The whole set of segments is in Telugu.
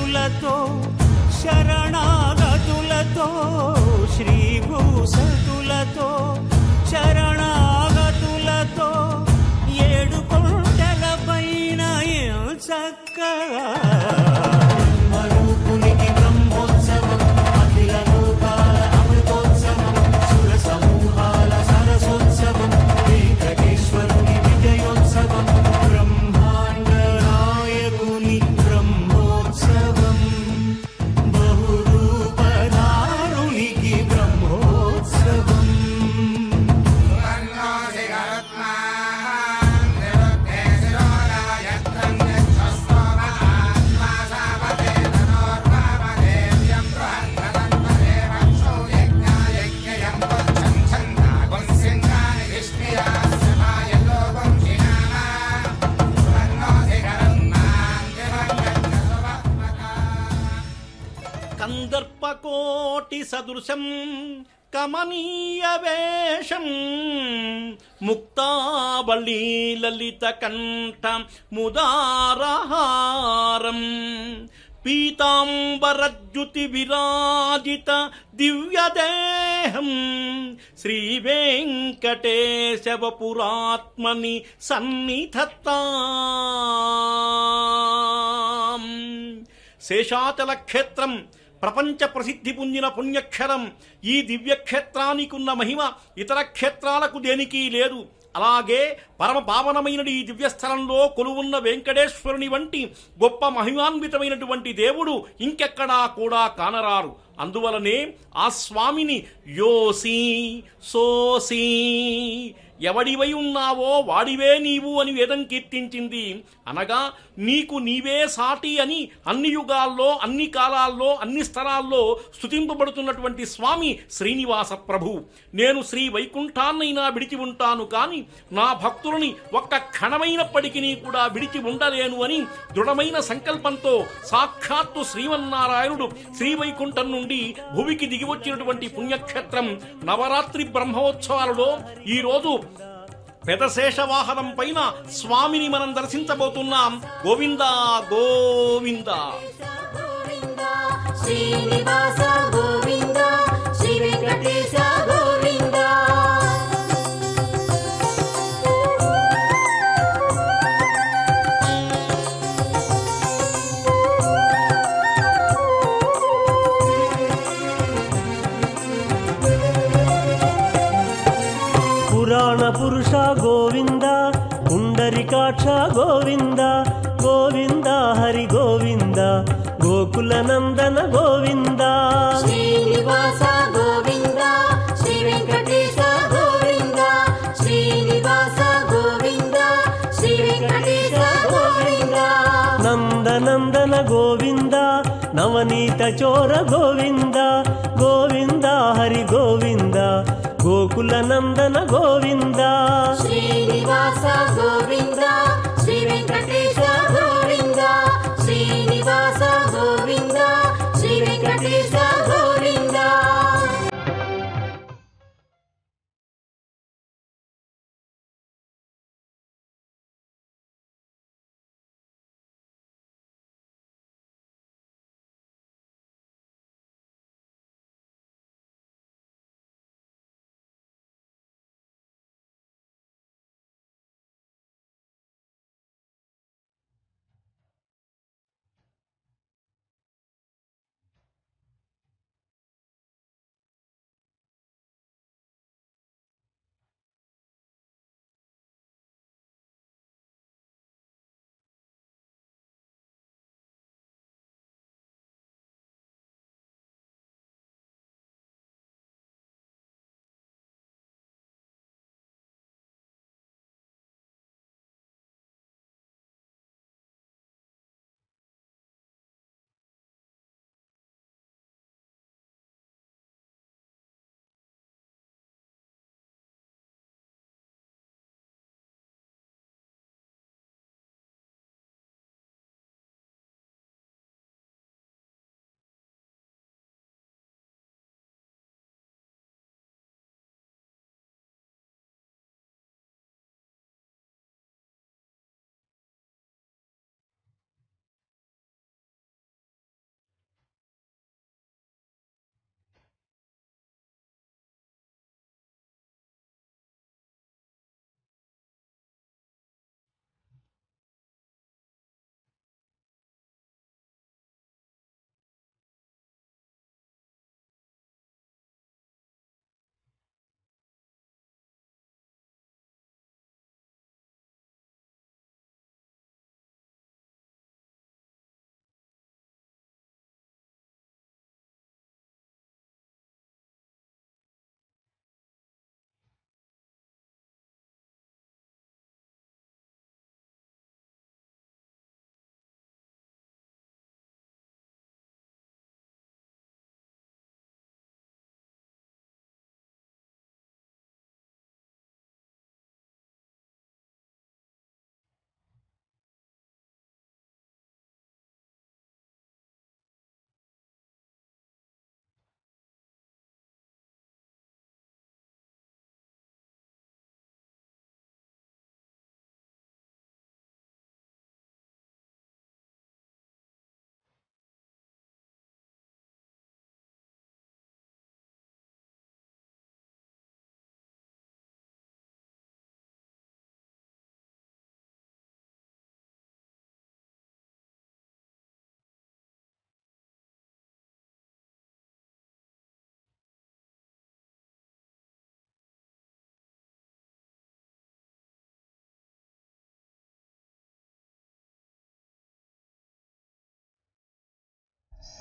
భూసతులతో శరణాగతులతో శ్రీభూసతులతో శరణాగతులతో ఏడు కొండల పైన చక్కగా మరుపునికి బ్రహ్మోత్సవం అఖిల లోకాల అమృతోత్సవం సుర సమూహాల సరసోత్సవం వెంకటేశ్వరుని విజయోత్సవం బ్రహ్మాండ నాయకుని బ్రహ్మోత్సవం బహురూపధారునికి బ్రహ్మోత్సవం కందర్పకోటి సదృశం కమనీయ వేషం ముక్తావళీ లలిత కంఠ ముదారహారం పీతాంబరద్యుతి విరాజిత దివ్యదేహం శ్రీ వెంకటేశవపురాత్మని సన్నిధత్తాం. శేషాచల క్షేత్రం ప్రపంచ ప్రసిద్ధి పొందిన పుణ్యక్షరం. ఈ దివ్యక్షేత్రానికి ఉన్న మహిమ ఇతర క్షేత్రాలకు దేనికి లేదు. అలాగే పరమ పావనమైన ఈ దివ్యస్థలంలో కొలువున్న వెంకటేశ్వరుని వంటి గొప్ప మహిమాన్వితమైనటువంటి దేవుడు ఇంకెక్కడా కూడా కానరారు. అందువలనే ఆ స్వామిని యోసి సోసి ఎవడివై ఉన్నావో వాడివే నీవు అని వేదం కీర్తించింది. అనగా నీకు నీవే సాటి అని అన్ని యుగాల్లో అన్ని కాలాల్లో అన్ని స్థలాల్లో స్తుతింపబడుతున్నటువంటి స్వామి శ్రీనివాస ప్రభు. నేను శ్రీ వైకుంఠాన్నైనా విడిచి ఉంటాను కానీ నా భక్తులని ఒక్క క్షణమైనప్పటికీ కూడా విడిచి ఉండలేను అని దృఢమైన సంకల్పంతో సాక్షాత్తు శ్రీమన్నారాయణుడు శ్రీవైకుంఠం నుండి భూమికి దిగివచ్చినటువంటి పుణ్యక్షేత్రం. నవరాత్రి బ్రహ్మోత్సవాలలో ఈరోజు పెదశేష వాహనం పైన స్వామిని మనం దర్శించబోతున్నాం. గోవింద గోవింద శ్రీనివాస గోవింద శ్రీ వెంకటేశ గోవింద. పురాణ పురుష గోవింద పుండరికాక్ష గోవింద గోవింద హరి గోవింద గోకుల నందన గోవింద శ్రీనివాస గోవింద శ్రీ వెంకటేశ గోవింద శ్రీనివాస గోవింద శ్రీ వెంకటేశ గోవింద. నందనందన గోవింద నవనీత చోర గోవింద గోవింద హరి గోవింద గోకుల నందన గోవింద శ్రీనివాస గోవింద శ్రీ వెంకటేశ గోవింద శ్రీనివాస గోవింద శ్రీ వెంకటేశ గోవింద.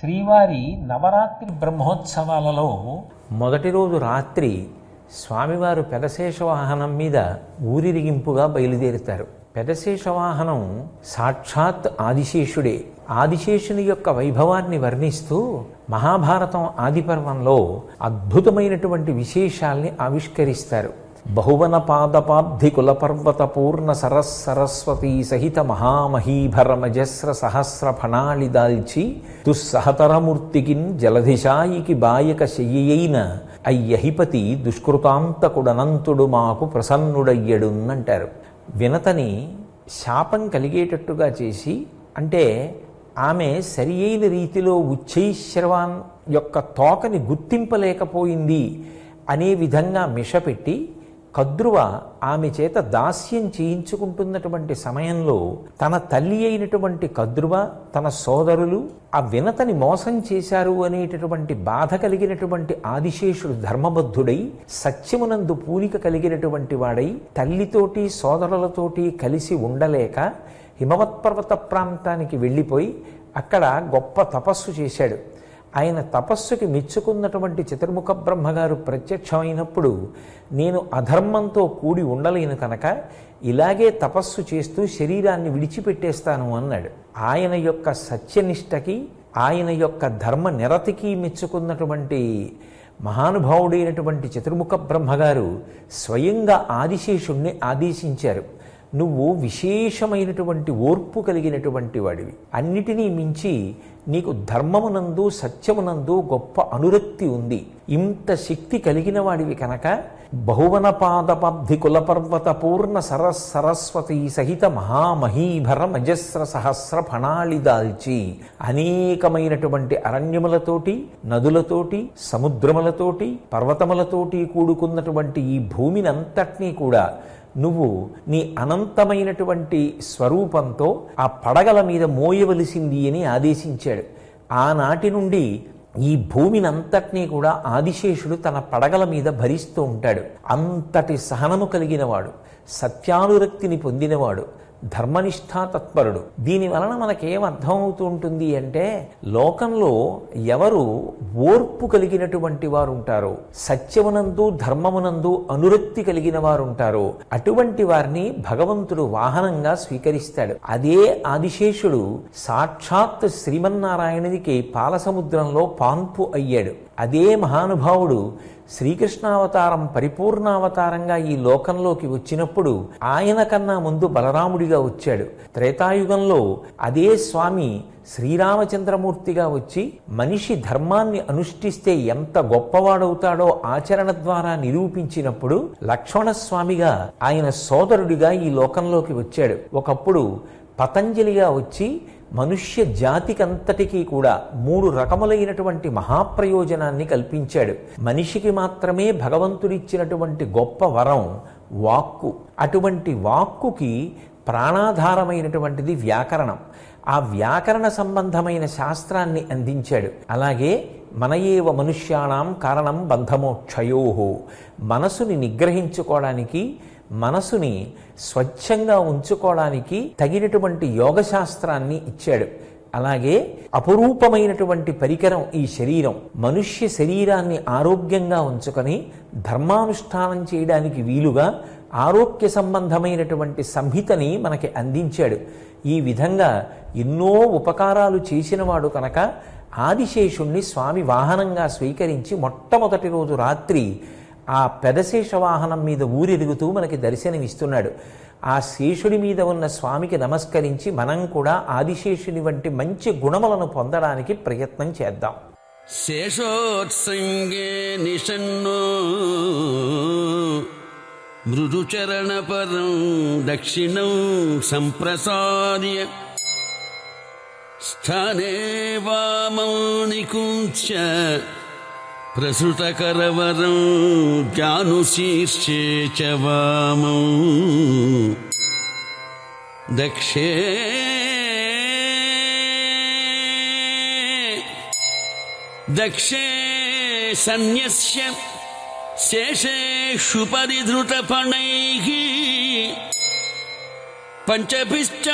శ్రీవారి నవరాత్రి బ్రహ్మోత్సవాలలో మొదటి రోజు రాత్రి స్వామివారు పెదశేష వాహనం మీద ఊరిరిగింపుగా బయలుదేరుతారు. పెదశేష వాహనం సాక్షాత్ ఆదిశేషుడే. ఆదిశేషుని యొక్క వైభవాన్ని వర్ణిస్తూ మహాభారతం ఆదిపర్వంలో అద్భుతమైనటువంటి విశేషాల్ని ఆవిష్కరిస్తారు. బహువన పాదపాబ్ధి కులపర్వత పూర్ణ సరస్వతీ సహిత మహామహీభరమజస్ర సహస్ర ఫణాళి దాల్చి దుస్సహతరమూర్తికిన్ జలధిశాయికి బాయక శయ్యైన అయ్యహిపతి దుష్కృతాంతకుడనంతుడు మాకు ప్రసన్నుడయ్యడున్నంటారు. వినతని శాపం కలిగేటట్టుగా చేసి, అంటే ఆమె సరి అయిన రీతిలో ఉచ్చైశ్రవాన్ యొక్క తోకని గుర్తింపలేకపోయింది అనే విధంగా మిషపెట్టి కద్రువ ఆమె చేత దాస్యం చేయించుకుంటున్నటువంటి సమయంలో తన తల్లి అయినటువంటి కద్రువ, తన సోదరులు ఆ వినతని మోసం చేశారు అనేటటువంటి బాధ కలిగినటువంటి ఆదిశేషుడు ధర్మబద్ధుడై సత్యమునందు పూనిక కలిగినటువంటి వాడై తల్లితోటి సోదరులతోటి కలిసి ఉండలేక హిమవత్పర్వత ప్రాంతానికి వెళ్ళిపోయి అక్కడ గొప్ప తపస్సు చేశాడు. ఆయన తపస్సుకి మెచ్చుకున్నటువంటి చతుర్ముఖ బ్రహ్మగారు ప్రత్యక్షమైనప్పుడు నేను అధర్మంతో కూడి ఉండలేను కనుక ఇలాగే తపస్సు చేస్తూ శరీరాన్ని విడిచిపెట్టేస్తాను అన్నాడు. ఆయన యొక్క సత్యనిష్టకి, ఆయన యొక్క ధర్మ నిరతికి మెచ్చుకున్నటువంటి మహానుభావుడైనటువంటి చతుర్ముఖ బ్రహ్మగారు స్వయంగా ఆదిశేషుణ్ణి ఆదేశించారు. నువ్వు విశేషమైనటువంటి ఓర్పు కలిగినటువంటి వాడివి, అన్నిటినీ మించి నీకు ధర్మమునందు సత్యమునందు గొప్ప అనురక్తి ఉంది, ఇంత శక్తి కలిగిన వాడివి కనుక బహువన పాదపబ్ధి కులపర్వత పూర్ణ సరస్వతీ సహిత మహామహీభర మజస్ర సహస్ర ఫణాళి దాల్చి అనేకమైనటువంటి అరణ్యములతోటి, నదులతోటి, సముద్రములతోటి, పర్వతములతోటి కూడుకున్నటువంటి ఈ భూమిని అంతటినీ కూడా నువ్వు నీ అనంతమైనటువంటి స్వరూపంతో ఆ పడగల మీద మోయవలసింది అని ఆదేశించాడు. ఆనాటి నుండి ఈ భూమిని అంతటినీ కూడా ఆదిశేషుడు తన పడగల మీద భరిస్తూ ఉంటాడు. అంతటి సహనము కలిగినవాడు, సత్యానురక్తిని పొందినవాడు, ధర్మనిష్ఠా తత్పరుడు. దీని వలన మనకేం అర్థమవుతూ ఉంటుంది అంటే, లోకంలో ఎవరు ఓర్పు కలిగినటువంటి వారు ఉంటారో, సత్యమునందు ధర్మమునందు అనురక్తి కలిగిన వారు ఉంటారో అటువంటి వారిని భగవంతుడు వాహనంగా స్వీకరిస్తాడు. అదే ఆదిశేషుడు సాక్షాత్ శ్రీమన్నారాయణునికి పాలసముద్రంలో పాన్పు అయ్యాడు. అదే మహానుభావుడు శ్రీకృష్ణావతారం పరిపూర్ణావతారంగా ఈ లోకంలోకి వచ్చినప్పుడు ఆయన కన్నా ముందు బలరాముడిగా వచ్చాడు. త్రేతాయుగంలో అదే స్వామి శ్రీరామచంద్రమూర్తిగా వచ్చి మనిషి ధర్మాన్ని అనుష్ఠిస్తే ఎంత గొప్పవాడవుతాడో ఆచరణ ద్వారా నిరూపించినప్పుడు లక్ష్మణస్వామిగా ఆయన సోదరుడిగా ఈ లోకంలోకి వచ్చాడు. ఒకప్పుడు పతంజలిగా వచ్చి మనుష్య జాతికంతటికీ కూడా 3 రకములైనటువంటి మహాప్రయోజనాన్ని కల్పించాడు. మనిషికి మాత్రమే భగవంతుడిచ్చినటువంటి గొప్ప వరం వాక్కు. అటువంటి వాక్కుకి ప్రాణాధారమైనటువంటిది వ్యాకరణం. ఆ వ్యాకరణ సంబంధమైన శాస్త్రాన్ని అందించాడు. అలాగే మనయేవ మనుష్యాణం కారణం బంధమోక్షయోహో, మనసుని నిగ్రహించుకోవడానికి, మనసుని స్వచ్ఛంగా ఉంచుకోవడానికి తగినటువంటి యోగశాస్త్రాన్ని ఇచ్చాడు. అలాగే అపురూపమైనటువంటి పరికరం ఈ శరీరం. మనుష్య శరీరాన్ని ఆరోగ్యంగా ఉంచుకొని ధర్మానుష్ఠానం చేయడానికి వీలుగా ఆరోగ్య సంబంధమైనటువంటి సంహితని మనకి అందించాడు. ఈ విధంగా ఎన్నో ఉపకారాలు చేసినవాడు కనుక ఆదిశేషుణ్ణి స్వామి వాహనంగా స్వీకరించి మొట్టమొదటి రోజు రాత్రి ఆ పెదశేష వాహనం మీద ఊరెరుగుతూ మనకి దర్శనమిస్తున్నాడు. ఆ శేషుడి మీద ఉన్న స్వామికి నమస్కరించి మనం కూడా ఆదిశేషుని వంటి మంచి గుణములను పొందడానికి ప్రయత్నం చేద్దాం. శేషోత్సంగే నిషన్నో మృదుచరణపరం దక్షిణం సంప్రసార్య స్థానే వామం నికుంచ్య ప్రసృతకరవరం జానుశీర్షే చ వామం దక్షే దక్షే సన్యస్య శేషేషు పరిధృతఫణైః పంచపిష్టాదిమూర్తిః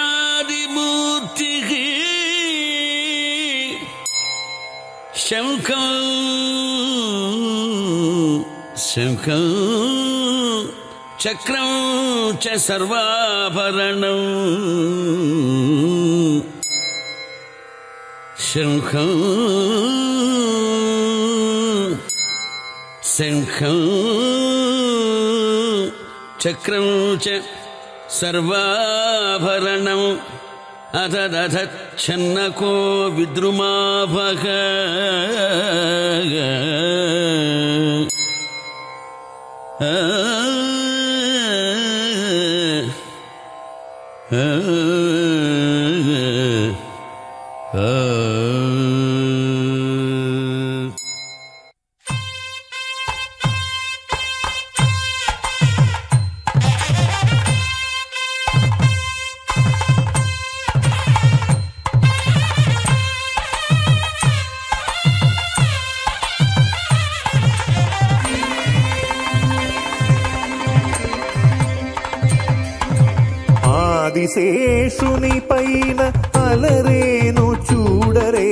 శంఖం శంఖం చక్రం చ సర్వాభరణం శంఖం శంఖం చక్రం చ సర్వాభరణం అథదథచ్ఛన్నకో విద్రుమాభః ఆదిశేషుని పైన అలరేను చూడరే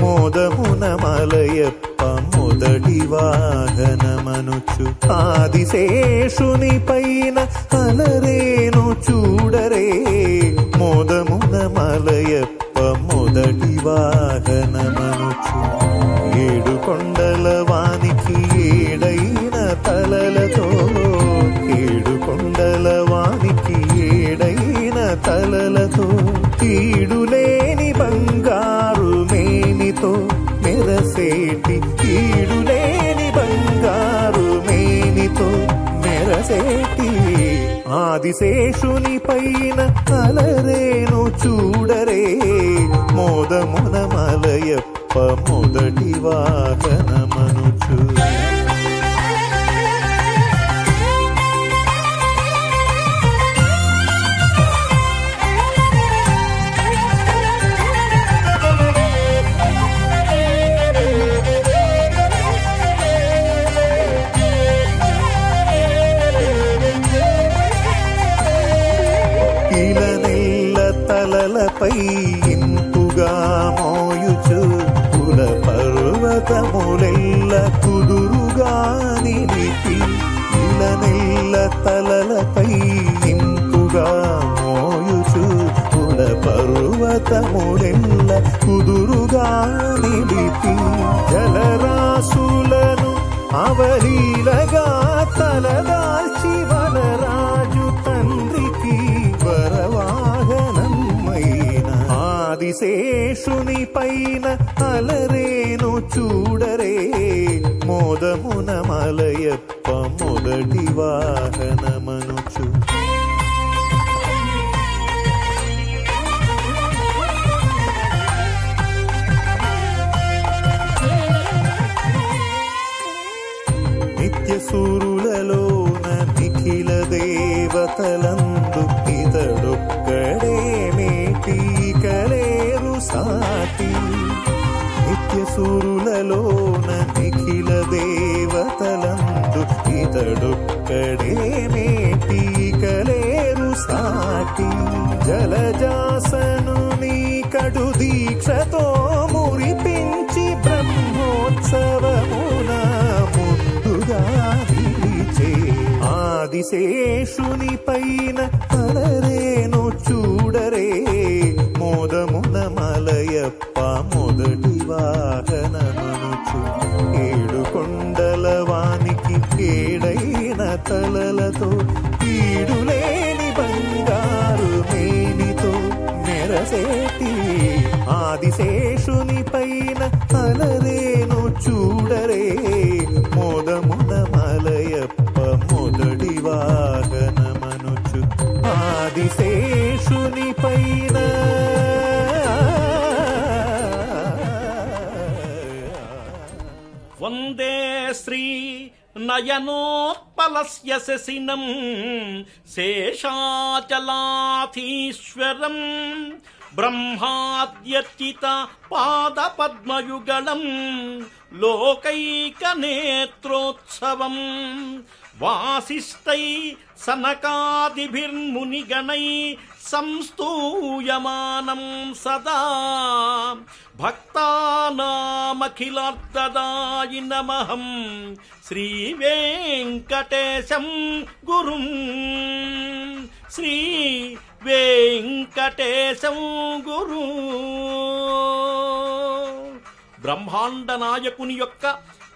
మోదమున మలయప్ప మొదటి వాహనమనుచు ఆదిశేషుని పైన అలరేను చూడరే మోదమున మలయప్ప మొదటి వాహనమనుచు ఏడు కొండల వానికి ఏడైన తలలతో ఏడు కొండల వానికి ఏడైన తలలతో కీడులేని బంగారు మేనితో మెరసేటి కీడులేని బంగారు మేనితో మెరసేటి ఆదిశేషుని పైన అలరేను చూడరే మోదమున మలయప్ప మొదటి వాహనమనుచు ఇలనెల్ల తలలపై ఇంపుగా మోయుచు కుల పర్వతములెల్ల కుదురుగా నిలిపి ఇలనెల్ల తలలపై ఇంపుగా మోయుచు కుల పర్వతములెల్ల కుదురుగా నిలిపి జలరాశులను అవలీలగా తలదాల్చి వనరాజు తండ్రికి వరవాహనమైన ఆదిశేషుని పైన అలరేను చూడరే మోదమున మలయప్ప మొదటి వాహనమనుచు నిత్య సూరులలోన నిఖిల దేవతలందు ఇతడొక్కడే మేటి కలేరు సాటి నిత్య సూరులలోన నిఖిల దేవతలందు ఇతడొక్కడే మేటి కలేరు సాటి జలజాసను నీ కడు దీక్షతో మురిపించి బ్రహ్మోత్సవమున ముందుగా నిలిచే ఆదిశేషుని పైన అలరేను చూడరే మోదమున మలయప్ప మొదటి వాహనమనుచు ఏడు కొండల వానికి ఏడైన తలలతో కీడులేని బంగారు మేనితో మెరసేటి ఆదిశేషుని పైన అలరేను చూడరే మోదమున మలయప్ప మొదటి వాహనమనుచు ఆదిశేషుని పైన వందే శ్రీ నయనోత్పలస్య శశినం శేషాచలాధీశ్వరం బ్రహ్మాద్యర్చిత పాదపద్మయుగళం లోకైక నేత్రోత్సవం వాసిష్టై సనకాదిభిర్మునిగణై సంస్తూయమానం సదా భక్తానామఖిలార్థదాయినమహం శ్రీ వెంకటేశం గురుం శ్రీ వెంకటేశం గురు. బ్రహ్మాండ నాయకుని యొక్క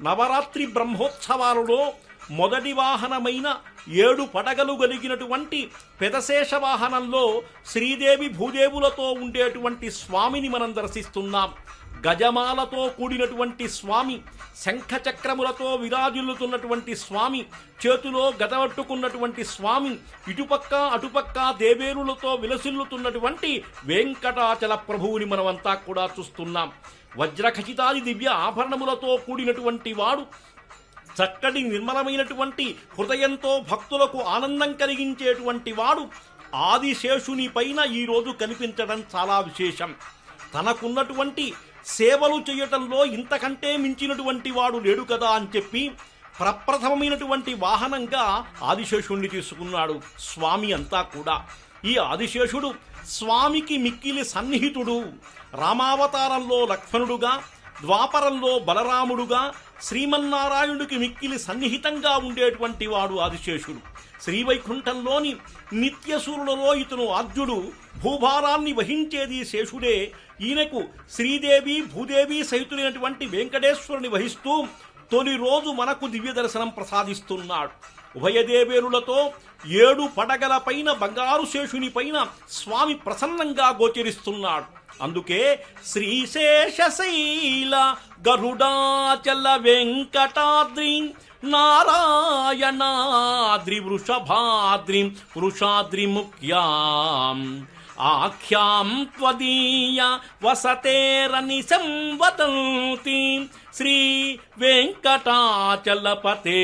నవరాత్రి బ్రహ్మోత్సవాలలో మొదటి వాహనమైన 7 పడగలు కలిగినటువంటి పెదశేష వాహనంలో శ్రీదేవి భూదేవులతో ఉండేటువంటి స్వామిని మనం దర్శిస్తున్నాం. గజమాలతో కూడినటువంటి స్వామి, శంఖచక్రములతో విరాజిల్లుతున్నటువంటి స్వామి, చేతిలో గదవట్టుకున్నటువంటి స్వామి, ఇటుపక్క అటుపక్క దేవేరులతో విలసిల్లుతున్నటువంటి వెంకటాచల ప్రభువుని మనమంతా కూడా చూస్తున్నాం. వజ్రఖచితాది దివ్య ఆభరణములతో కూడినటువంటి వాడు, చక్కటి నిర్మలమైనటువంటి హృదయంతో భక్తులకు ఆనందం కలిగించేటువంటి వాడు ఆదిశేషుని పైన ఈరోజు కనిపించడం చాలా విశేషం. తనకున్నటువంటి సేవలు చేయటంలో ఇంతకంటే మించినటువంటి వాడు లేడు కదా అని చెప్పి ప్రప్రథమమైనటువంటి వాహనంగా ఆదిశేషుణ్ణి తీసుకున్నాడు స్వామి అంతా కూడా. ఈ ఆదిశేషుడు స్వామికి మిక్కిలి సన్నిహితుడు. రామావతారంలో లక్ష్మణుడుగా, ద్వాపరంలో బలరాముడుగా, శ్రీమన్నారాయణుడికి మిక్కిలి సన్నిహితంగా ఉండేటువంటి వాడు ఆదిశేషుడు. శ్రీవైకుంఠంలోని నిత్యసూరులలో ఇతను ఆద్యుడు. భూభారాన్ని వహించేది శేషుడే. ఈయనకు శ్రీదేవి భూదేవి సహితులైనటువంటి వెంకటేశ్వరుని వహిస్తూ తొలి రోజు మనకు దివ్య దర్శనం ప్రసాదిస్తున్నాడు. ఉభయదేవేరులతో 7 పడగల పైన బంగారు శేషుని పైన స్వామి ప్రసన్నంగా గోచరిస్తున్నాడు. అందుకే శ్రీశేషశైల గరుడాచల వెంకటాద్రి నారాయణాద్రి వృషభాద్రి వృషాద్రి ముఖ్యాం ఆఖ్యాం త్వదీయ వసతేరని సంవదంతి శ్రీ వెంకటాచలపతే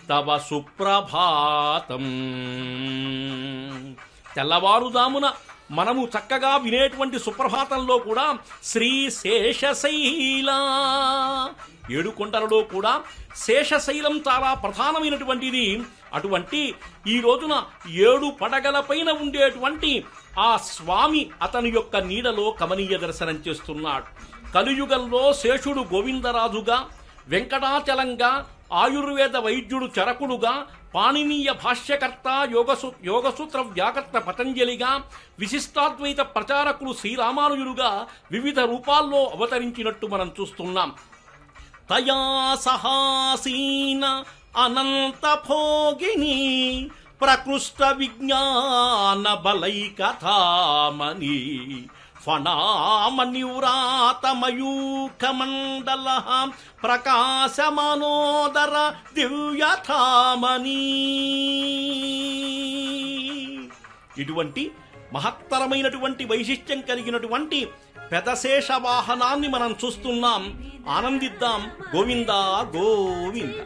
తవ సుప్రభాతం. తెల్లవారుదామున మనము చక్కగా వినేటువంటి సుప్రభాతంలో కూడా శ్రీశేషశైల, 7 కొండలలో కూడా శేషశైలం చాలా ప్రధానమైనటువంటిది. అటువంటి ఈ రోజున 7 పడగల పైన ఉండేటువంటి ఆ స్వామి అతని యొక్క నీడలో కమనీయ దర్శనం చేస్తున్నాడు. కలియుగంలో శేషుడు గోవిందరాజుగా, వెంకటాచలంగా, ఆయుర్వేద వైద్యుడు చరకుడుగా, పాణినీయ భాష్యకర్త యోగసూత్ర వ్యాకర్త పతంజలిగా, విశిష్టాద్వైత ప్రచారకులు శ్రీరామానుజులుగా వివిధ రూపాల్లో అవతరించినట్టు మనం చూస్తున్నాం. తయా సహాసీన అనంత భోగిని ప్రకృష్ట విజ్ఞాన బలైకథామణి ఫణామనివ్రాతమయూఖమండల ప్రకాశమానోదర దివ్యథామణి. ఇటువంటి మహత్తరమైనటువంటి వైశిష్ట్యం కలిగినటువంటి పెదశేష వాహనాన్ని మనం చూస్తున్నాం. ఆనందిద్దాం. గోవిందా గోవింద.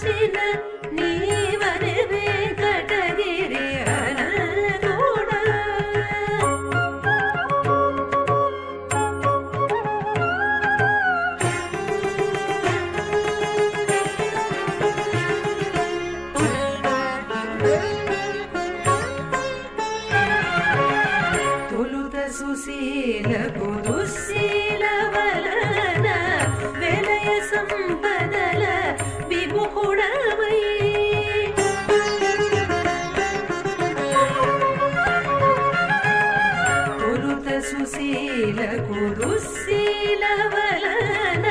చూచిన నీవని వెంకటగిరి అనదోడా సుశీలకు దుశ్శీల వలన వెలయ సంపదల విముఖుడవై తొలుత సుశీలకు దుశ్శీల వలన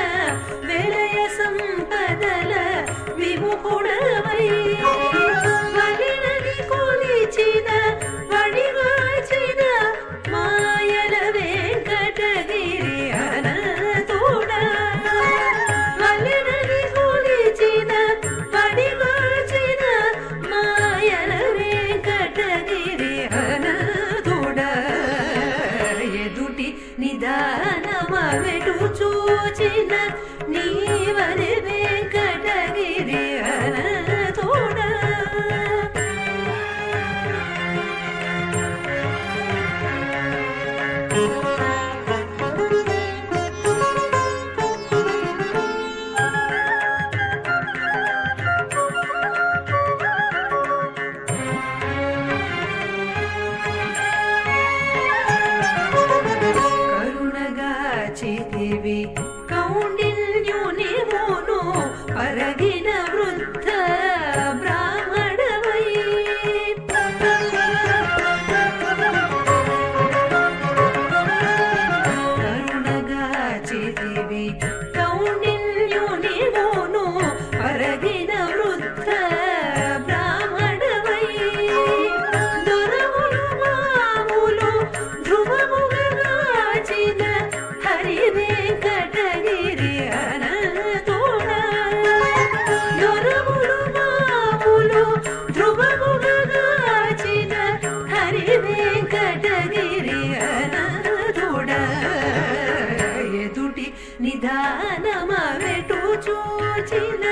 వెలయ సంపదల విముఖుడవై వలినని కొలిచిన వడివాచిన మాయల వెంకటగిరి అనతోడా వలినని కొలిచిన వడివాచిన మాయల వెంకటగిరి అనతోడా ఎదుటి నిదానమవెటు చూచిన నీవని వెంకటగిరి అనతోడా కరుణగాచితివి కౌండిన్యుని మోను పరగిన వృద్ధ బ్రాహ్మణవై కరుణగాచితివి కౌండిన్యుని మోను పరగిన వృద్ధ బ్రాహ్మణవై దొరములు మాములు ధ్రువముగాచిన హరి వెంకటగిరి అనతోడా దొరములు మాములు ధ్రువముగాచిన హరి వెంకటగిరి అనతోడా ఎదుటి నిదానమవెటు చూచిన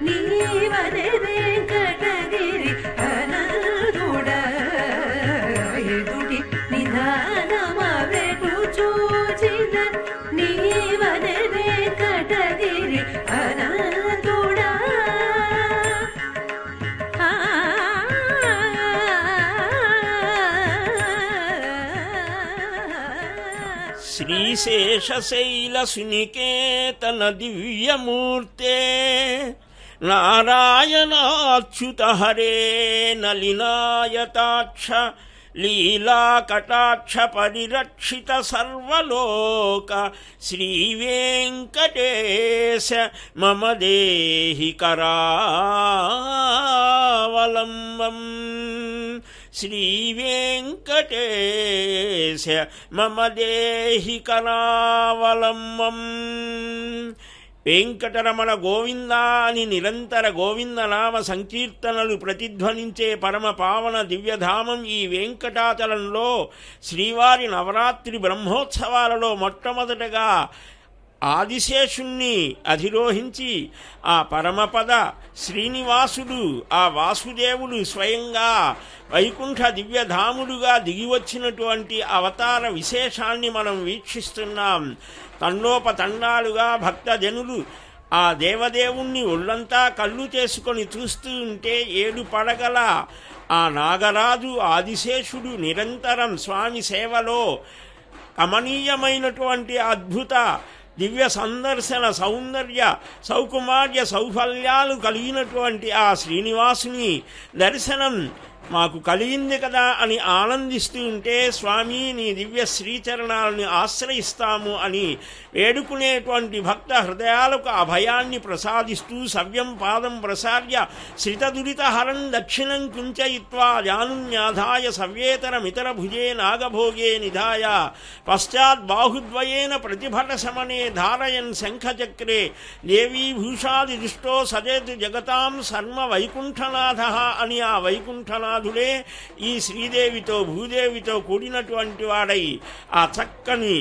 నీవని వెంకటగిరి అనతోడా ఎదుటి నిదానమవెటు చూచిన నీవని వెంకటగిరి అనతోడా శ్రీశేషశైల సునికేతన దివ్యమూర్తే నారాయణాచ్యుత హరే నలినాయతాక్ష లీలాకటాక్ష పరిరక్షిత సర్వలోక శ్రీవేంకటేశ మమ దేహి కరావలంబం శ్రీవేంకటేశ మమ దేహి కరావలంబం. వెంకటరమణ గోవిందా అని నిరంతర గోవిందనామ సంకీర్తనలు ప్రతిధ్వనించే పరమ పావన దివ్యధామం ఈ వెంకటాచలంలో శ్రీవారి నవరాత్రి బ్రహ్మోత్సవాలలో మొట్టమొదటగా ఆదిశేషుణ్ణి అధిరోహించి ఆ పరమపద శ్రీనివాసుడు ఆ వాసుదేవుడు స్వయంగా వైకుంఠ దివ్యధాముడుగా దిగివచ్చినటువంటి అవతార విశేషాన్ని మనం వీక్షిస్తున్నాం. తండోపతండాలుగా భక్తజనులు ఆ దేవదేవుణ్ణి ఒళ్ళంతా కళ్ళు చేసుకొని చూస్తూ ఉంటే 7 పడగల ఆ నాగరాజు ఆదిశేషుడు నిరంతరం స్వామి సేవలో కమనీయమైనటువంటి అద్భుత దివ్య సందర్శన సౌందర్య సౌకుమార్య సౌఫల్యాలు కలిగినటువంటి ఆ శ్రీనివాసుని దర్శనం మాకు కలిగింది కదా అని ఆనందిస్తూ ఉంటే స్వామి నీ దివ్య శ్రీచరణాలను ఆశ్రయిస్తాము అని వేడుకునేటువంటి భక్త హృదయాలకు అభయాన్ని ప్రసాదిస్తూ సవ్యం పాదం ప్రసార్య శ్రితదురితహరం దక్షిణం కుంచయిత్వా జానున్యాధాయ సవ్యేతరమితర భుజే నాగభోగే నిధాయ పశ్చాద్బాహుద్వయేన ప్రతిభట సమనే ధారయన్ శంఖచక్రే దేవీభూషాది దుష్టో సజేత్ జగతాం శర్మ వైకుంఠనాథ అని ఆ వైకుంఠనాథ శ్రీరంగనాథుడే ఈ శ్రీదేవితో భూదేవితో కూడినటువంటి వాడై ఆ చక్కని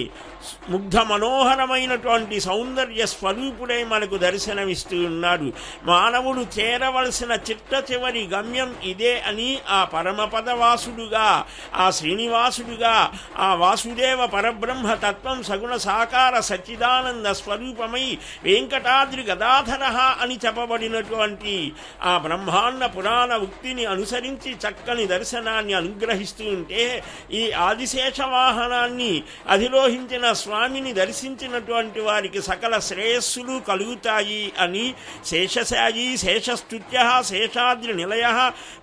ముగ్ధ మనోహరమైనటువంటి సౌందర్య స్వరూపుడై మనకు దర్శనమిస్తూ ఉన్నాడు. మానవుడు చేరవలసిన చిట్ట చివరి గమ్యం ఇదే అని ఆ పరమపదవాసుడుగా, ఆ శ్రీనివాసుడుగా, ఆ వాసుదేవ పరబ్రహ్మ తత్వం సగుణ సాకార సచ్చిదానంద స్వరూపమై వెంకటాద్రి గదాధర అని చెప్పబడినటువంటి ఆ బ్రహ్మాండ పురాణ ఉక్తిని అనుసరించి చక్కని దర్శనాన్ని అనుగ్రహిస్తూ ఉంటే, ఈ ఆదిశేష వాహనాన్ని అధిరోహించిన స్వామిని దర్శించినటువంటి వారికి సకల శ్రేయస్సులు కలుగుతాయి అని శేషశాయి శేషస్తుత్య శేషాద్రి నిలయ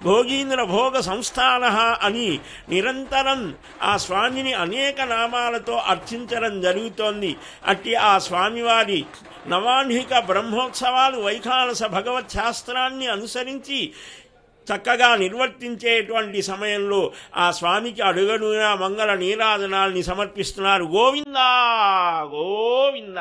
భోగీంద్ర భోగ సంస్థాన అని నిరంతరం ఆ స్వామిని అనేక నామాలతో అర్చించడం జరుగుతోంది. అట్టి ఆ స్వామివారి నవాన్హిక బ్రహ్మోత్సవాలు వైఖానస భగవత్ శాస్త్రాన్ని అనుసరించి చక్కగా నిర్వర్తించేటువంటి సమయంలో ఆ స్వామికి అడుగడుగునా మంగళ నీరాజనాల్ని సమర్పిస్తున్నారు. గోవిందా గోవింద.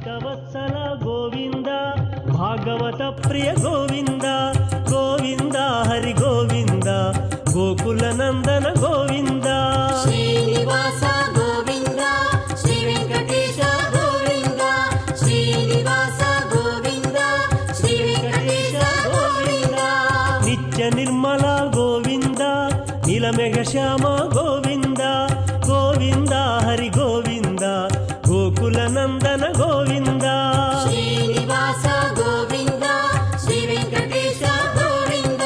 భక్తవత్సల గోవింద భాగవత ప్రియ గోవింద గోవింద హరి గోవింద గోకుల నందన గోవింద శ్రీనివాస గోవింద శ్రీ వెంకటేశ గోవింద శ్రీనివాస గోవింద శ్రీ వెంకటేశ గోవింద నిత్య నిర్మల గోవింద నీలమేఘ శ్యామ గోవింద గోవింద హరి గోవింద గోకుల నందన గోవింద శ్రీనివాస గోవింద శ్రీ వెంకటేశ గోవింద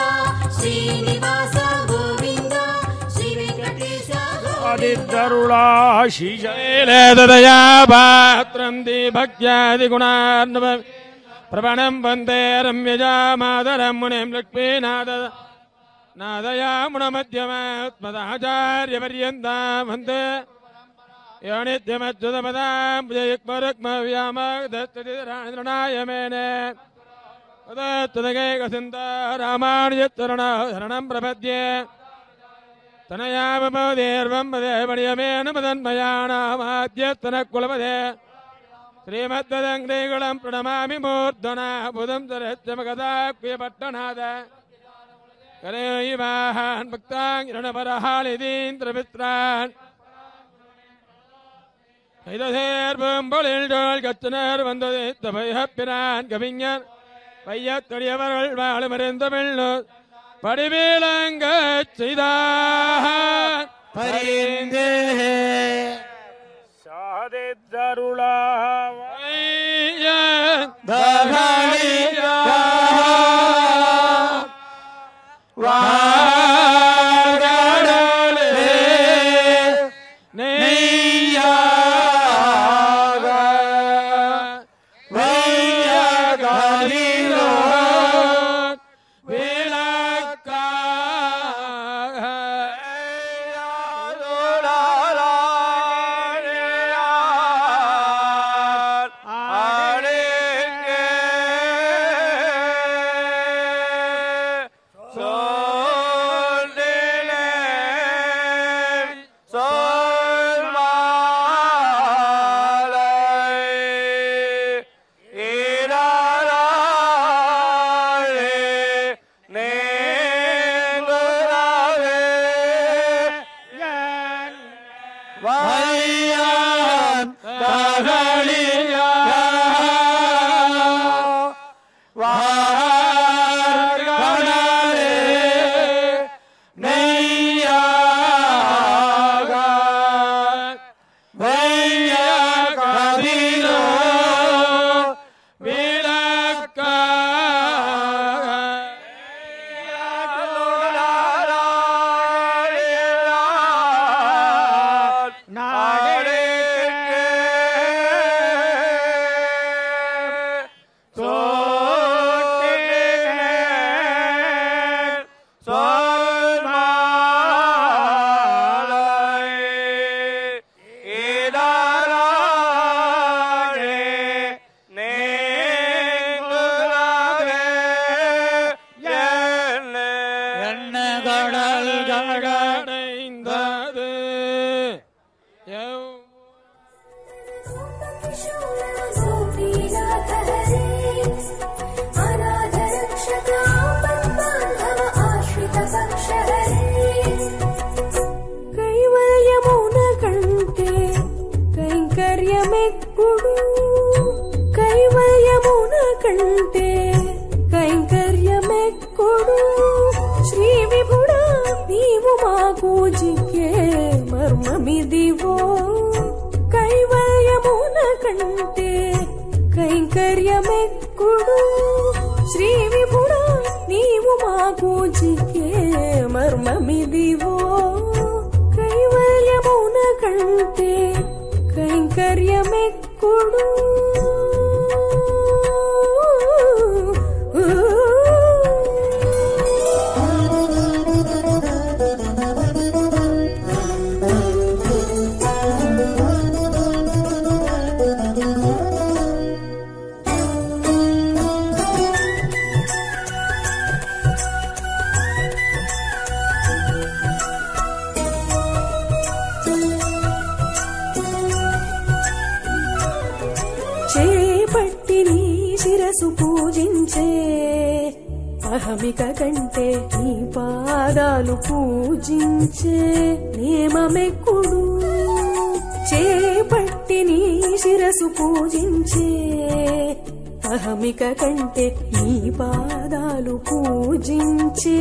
శ్రీనివాస గోవింద శ్రీ వెంకటేశ ఆదిద్దరుళాశీశైలేదయా పాత్రం భక్త్యాదిగుణార్ణవ ప్రవణం వందే రమ్యజామాదరం మునిం లక్ష్మీనాథ నాదయాముణమధ్యమాత్మదాచార్యపర్యంతా వందే यो नित्यमच्युतपदां जयक्मरुक्मव्यामदस्ततिराणाय मेने उदत्तदगैकसिन्ता रामानुजचरणं प्रपद्ये तनयामपदेर्वं पदे मणियमेन पदन्मयाणामाद्यस्तनकुलपदे श्रीमद्वदङ्ग्रेकुलं प्रणमामि मूर्धना बुधं सरच्चमगदाक्यपट्टनाद कलयुवाहान् भक्ताङ्गिरणपरहालिदीन्द्रमित्रान् கைதசேர்பொழில் கச்சனர் வந்தது தபையப்பிரான் கவிஞர் பையத்தொடியவர்கள் வாழுமறிந்தமிழ் படிவேலங்க செய்தார் பரிந்தே சாதித்தருளா కైవల్యమున కంటే కైంకర్యమెక్కుడు శ్రీ విభుడా నీవు మాకు జిక్కే మర్మమిదివో కైవల్యమున కంటే కైంకర్యమెక్కుడు శ్రీ విభుడా నీవు మాకు జిక్కే మర్మమిదివో కైవల్యమున కంటే కైంకర్యమెక్కుడు చే శిరసు పూజించే అహమిక కంటే నీ పాదాలు పూజించే నేమమెక్కుడు చేపట్టి నీ శిరసు పూజించే అహమిక కంటే నీ పాదాలు పూజించే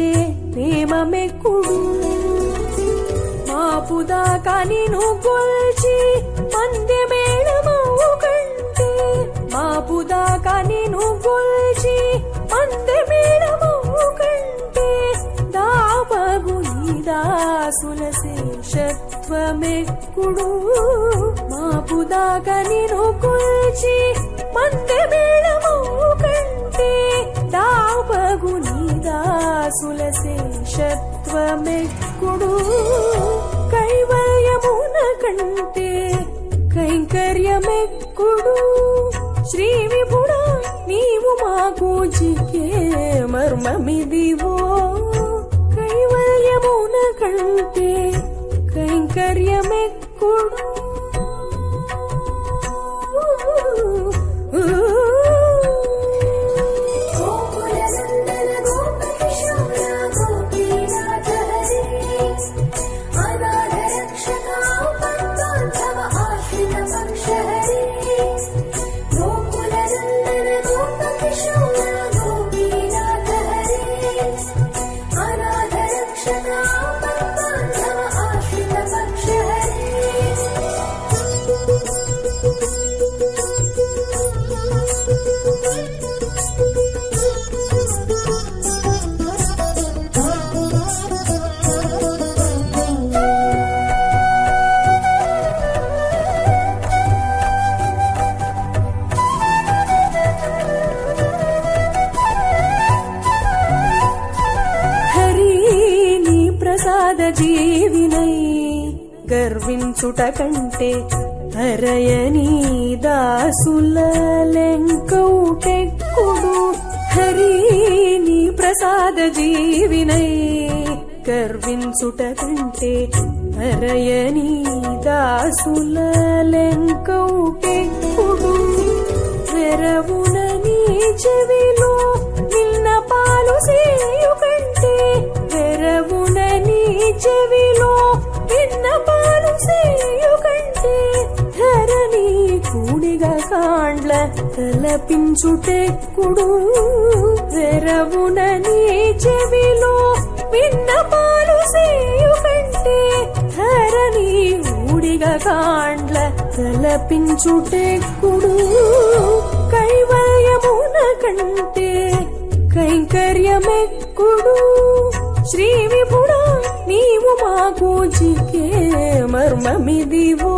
నేమమెక్కుడు మాపుదాకా నిన్ను కొల్చి మందె మేళమవు కంటే మాపుదాకా నిన్ను కొల్చి మందె మేళమవు కంటే దాపగు నీ దాసుల శేషత్వమెక్కుడు మాపుదాకా నిన్ను కొల్చి మందె మేళమవు కంటే దాపగు నీ దాసుల శేషత్వమెక్కుడు కైవల్యమున కంటే కైంకర్యమెక్కుడు శ్రీ విభుడా నీవు మాకు జికే మర్మమిదివో కైవల్యమున కంటే కైంకర్యమెక్కుడు జీవినై గర్వించుట కంటే హరయని దాసుల లెంకౌటెక్కుడు హరి నీ ప్రసాద జీవినై గర్వించుట కంటే హరయని దాసుల లెంకౌటెక్కుడు వెరవున నీ చెవిలో నిన్న పాలు సేయు కంటే వెరవున నీ చెవిలో నిన్న పాలు సేయు కంటే ధరణి కూడిగా కాండ్ల తలపించుటెక్కుడు వెరవున నీ చెవిలో నిన్న పాలు సేయు కంటే ధరణి కూడిగా కాండ్ల తలపించుటెక్కుడు కైవల్యమున కంటే కైంకర్యమెక్కుడు శ్రీ విభుడా నీవు మాకు జికే మర్మమిదివో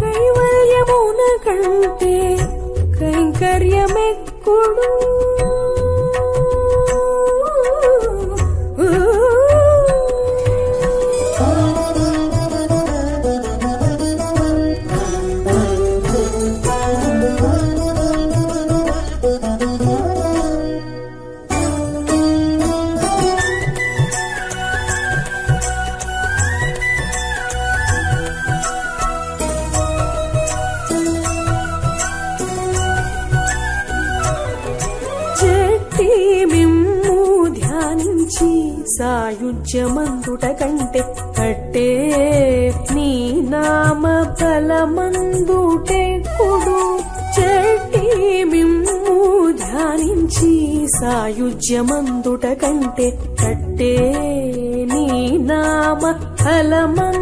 కైవల్యమున కంటే కైంకర్యమెక్కుడు సాయుజ్యమందుట కంటే కట్టే నీ నామ ఫలమందుటెక్కుడు చెట్టి మిమ్ము ధ్యానించి సాయుజ్యమందుట కంటే కట్టే నీ నామ ఫలమందుటెక్కుడు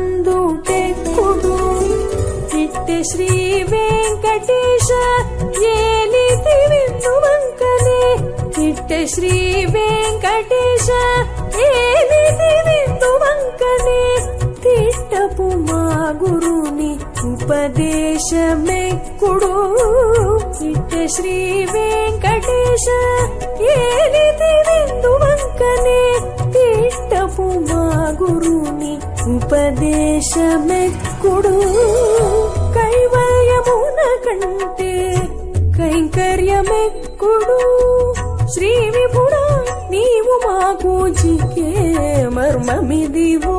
ఇట్టే శ్రీ వెంకటేశ ఏలితి విందు వంకనే ఇట్టే శ్రీ వెంకటేశ ఏలితి విందు వంకనే తిట్టపు మా గురుని ఉపదేశమెక్కుడు ఇట్టే శ్రీ వెంకటేశ ఏలితి విందు వంకనే తిట్టపు మా గురుని ఉపదేశమెక్కుడు కైవల్యమున కంటే కైంకర్యమెక్కుడు శ్రీ విభుడా నీవు మాకు జికే మర్మమిదివో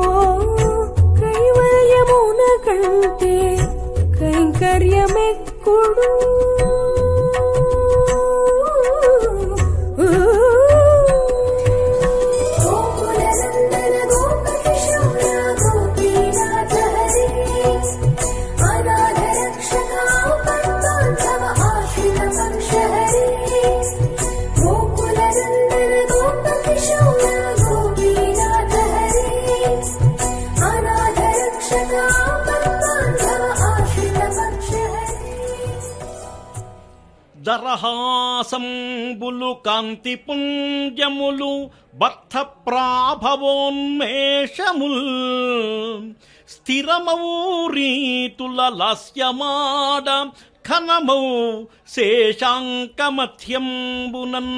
కైవల్యమున కంటే కైంకర్యమెక్కుడు దరహాసంబులు కాంతి పుంజములు బద్ధ ప్రాభవోన్మేషముల్ స్థిరమౌ రీతుల లాస్యమాడ ఖనమౌ శేషాంకమధ్యంబునన్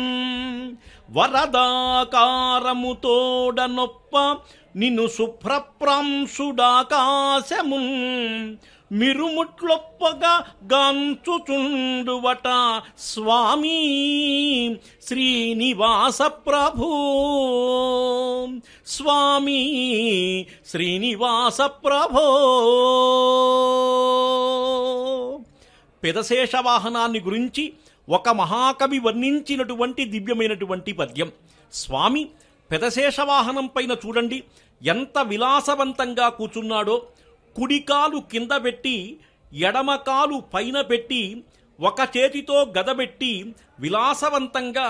వరదాకారముతోడ నొప్ప నిన్ను శుభ్రప్రాంశుడాకాశమున్ మిరుముట్లొప్పగా గాంచుచుండువట స్వామి శ్రీనివాస ప్రభు స్వామి శ్రీనివాస ప్రభో. పెదశేష వాహనాన్ని గురించి ఒక మహాకవి వర్ణించినటువంటి దివ్యమైనటువంటి పద్యం. స్వామి పెదశేష వాహనం పైన చూడండి ఎంత విలాసవంతంగా కూర్చున్నాడో. కుడికాలు కింద పెట్టి ఎడమకాలు పైన పెట్టి ఒక చేతితో గదబెట్టి విలాసవంతంగా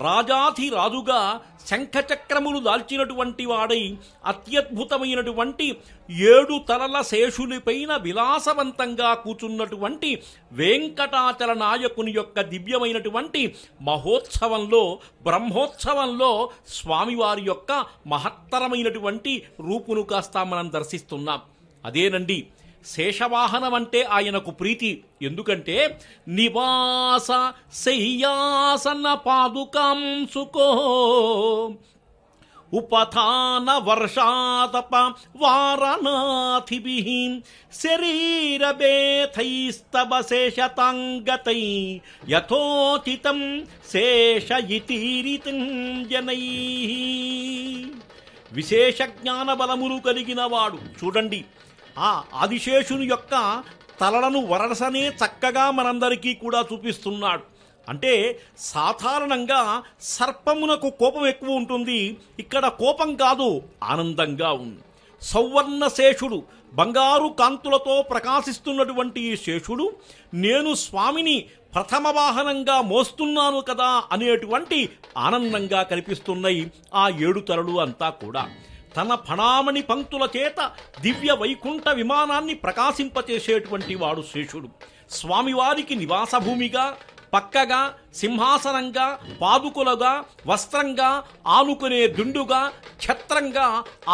రాజాధిరాజుగా శంఖచక్రములు దాల్చినటువంటి వాడై అత్యద్భుతమైనటువంటి 7 తలల శేషునిపైన విలాసవంతంగా కూర్చున్నటువంటి వెంకటాచల నాయకుని యొక్క దివ్యమైనటువంటి మహోత్సవంలో బ్రహ్మోత్సవంలో స్వామివారి యొక్క మహత్తరమైనటువంటి రూపును కాస్త మనం దర్శిస్తున్నాం. అదేనండి శేషవాహనం అంటే ఆయనకు ప్రీతి. ఎందుకంటే నివాస శయ్యాసన పాదుకాంసుకో ఉపధాన వర్షాతప వారణాథిభిః శరీరబేథైస్తవ శేషతాంగతై యథోచితం శేషయితీరితం జనైః. విశేష జ్ఞాన బలములు కలిగిన వాడు చూడండి ఆ ఆదిశేషుని యొక్క తలలను వరసనే చక్కగా మనందరికీ కూడా చూపిస్తున్నాడు. అంటే సాధారణంగా సర్పమునకు కోపం ఎక్కువ ఉంటుంది, ఇక్కడ కోపం కాదు ఆనందంగా ఉంది. సౌవర్ణ శేషుడు బంగారు కాంతులతో ప్రకాశిస్తున్నటువంటి ఈ శేషుడు నేను స్వామిని ప్రథమ వాహనంగా మోస్తున్నాను కదా అనేటువంటి ఆనందంగా కనిపిస్తున్నాయి ఆ 7 తలలు అంతా కూడా. తన ఫణామణి పంక్తుల చేత దివ్య వైకుంఠ విమానాన్ని ప్రకాశింపచేసేటువంటి వాడు శేషుడు. స్వామివారికి నివాసభూమిగా పక్కగా సింహాసనంగా పాదుకులుగా వస్త్రంగా ఆనుకునే దుండుగా ఛత్రంగా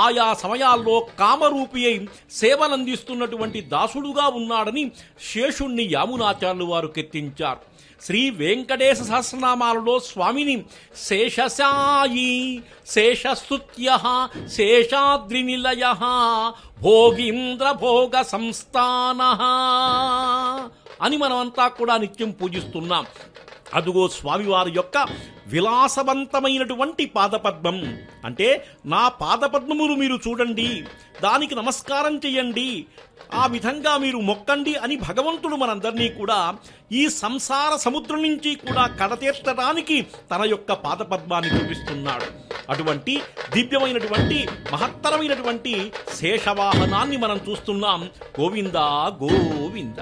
ఆయా సమయాల్లో కామరూపి అయి సేవలందిస్తున్నటువంటి దాసుడుగా ఉన్నాడని శేషుణ్ణి యామునాచార్యులు వారు కీర్తించారు. శ్రీ వెంకటేశ సహస్రనామాలలో స్వామిని శేషశాయి శేషస్తుత్య శేషాద్రినిలయ భోగీంద్ర భోగ సంస్థాన అని మనమంతా కూడా నిత్యం పూజిస్తున్నాం. అదుగో స్వామివారి యొక్క విలాసవంతమైనటువంటి పాదపద్మం. అంటే నా పాదపద్మములు మీరు చూడండి, దానికి నమస్కారం చెయ్యండి, ఆ విధంగా మీరు మొక్కండి అని భగవంతుడు మనందరినీ కూడా ఈ సంసార సముద్రం నుంచి కూడా కడతీర్చడానికి తన యొక్క పాదపద్మాన్ని చూపిస్తున్నాడు. అటువంటి దివ్యమైనటువంటి మహత్తరమైనటువంటి శేషవాహనాన్ని మనం చూస్తున్నాం. గోవిందా గోవింద.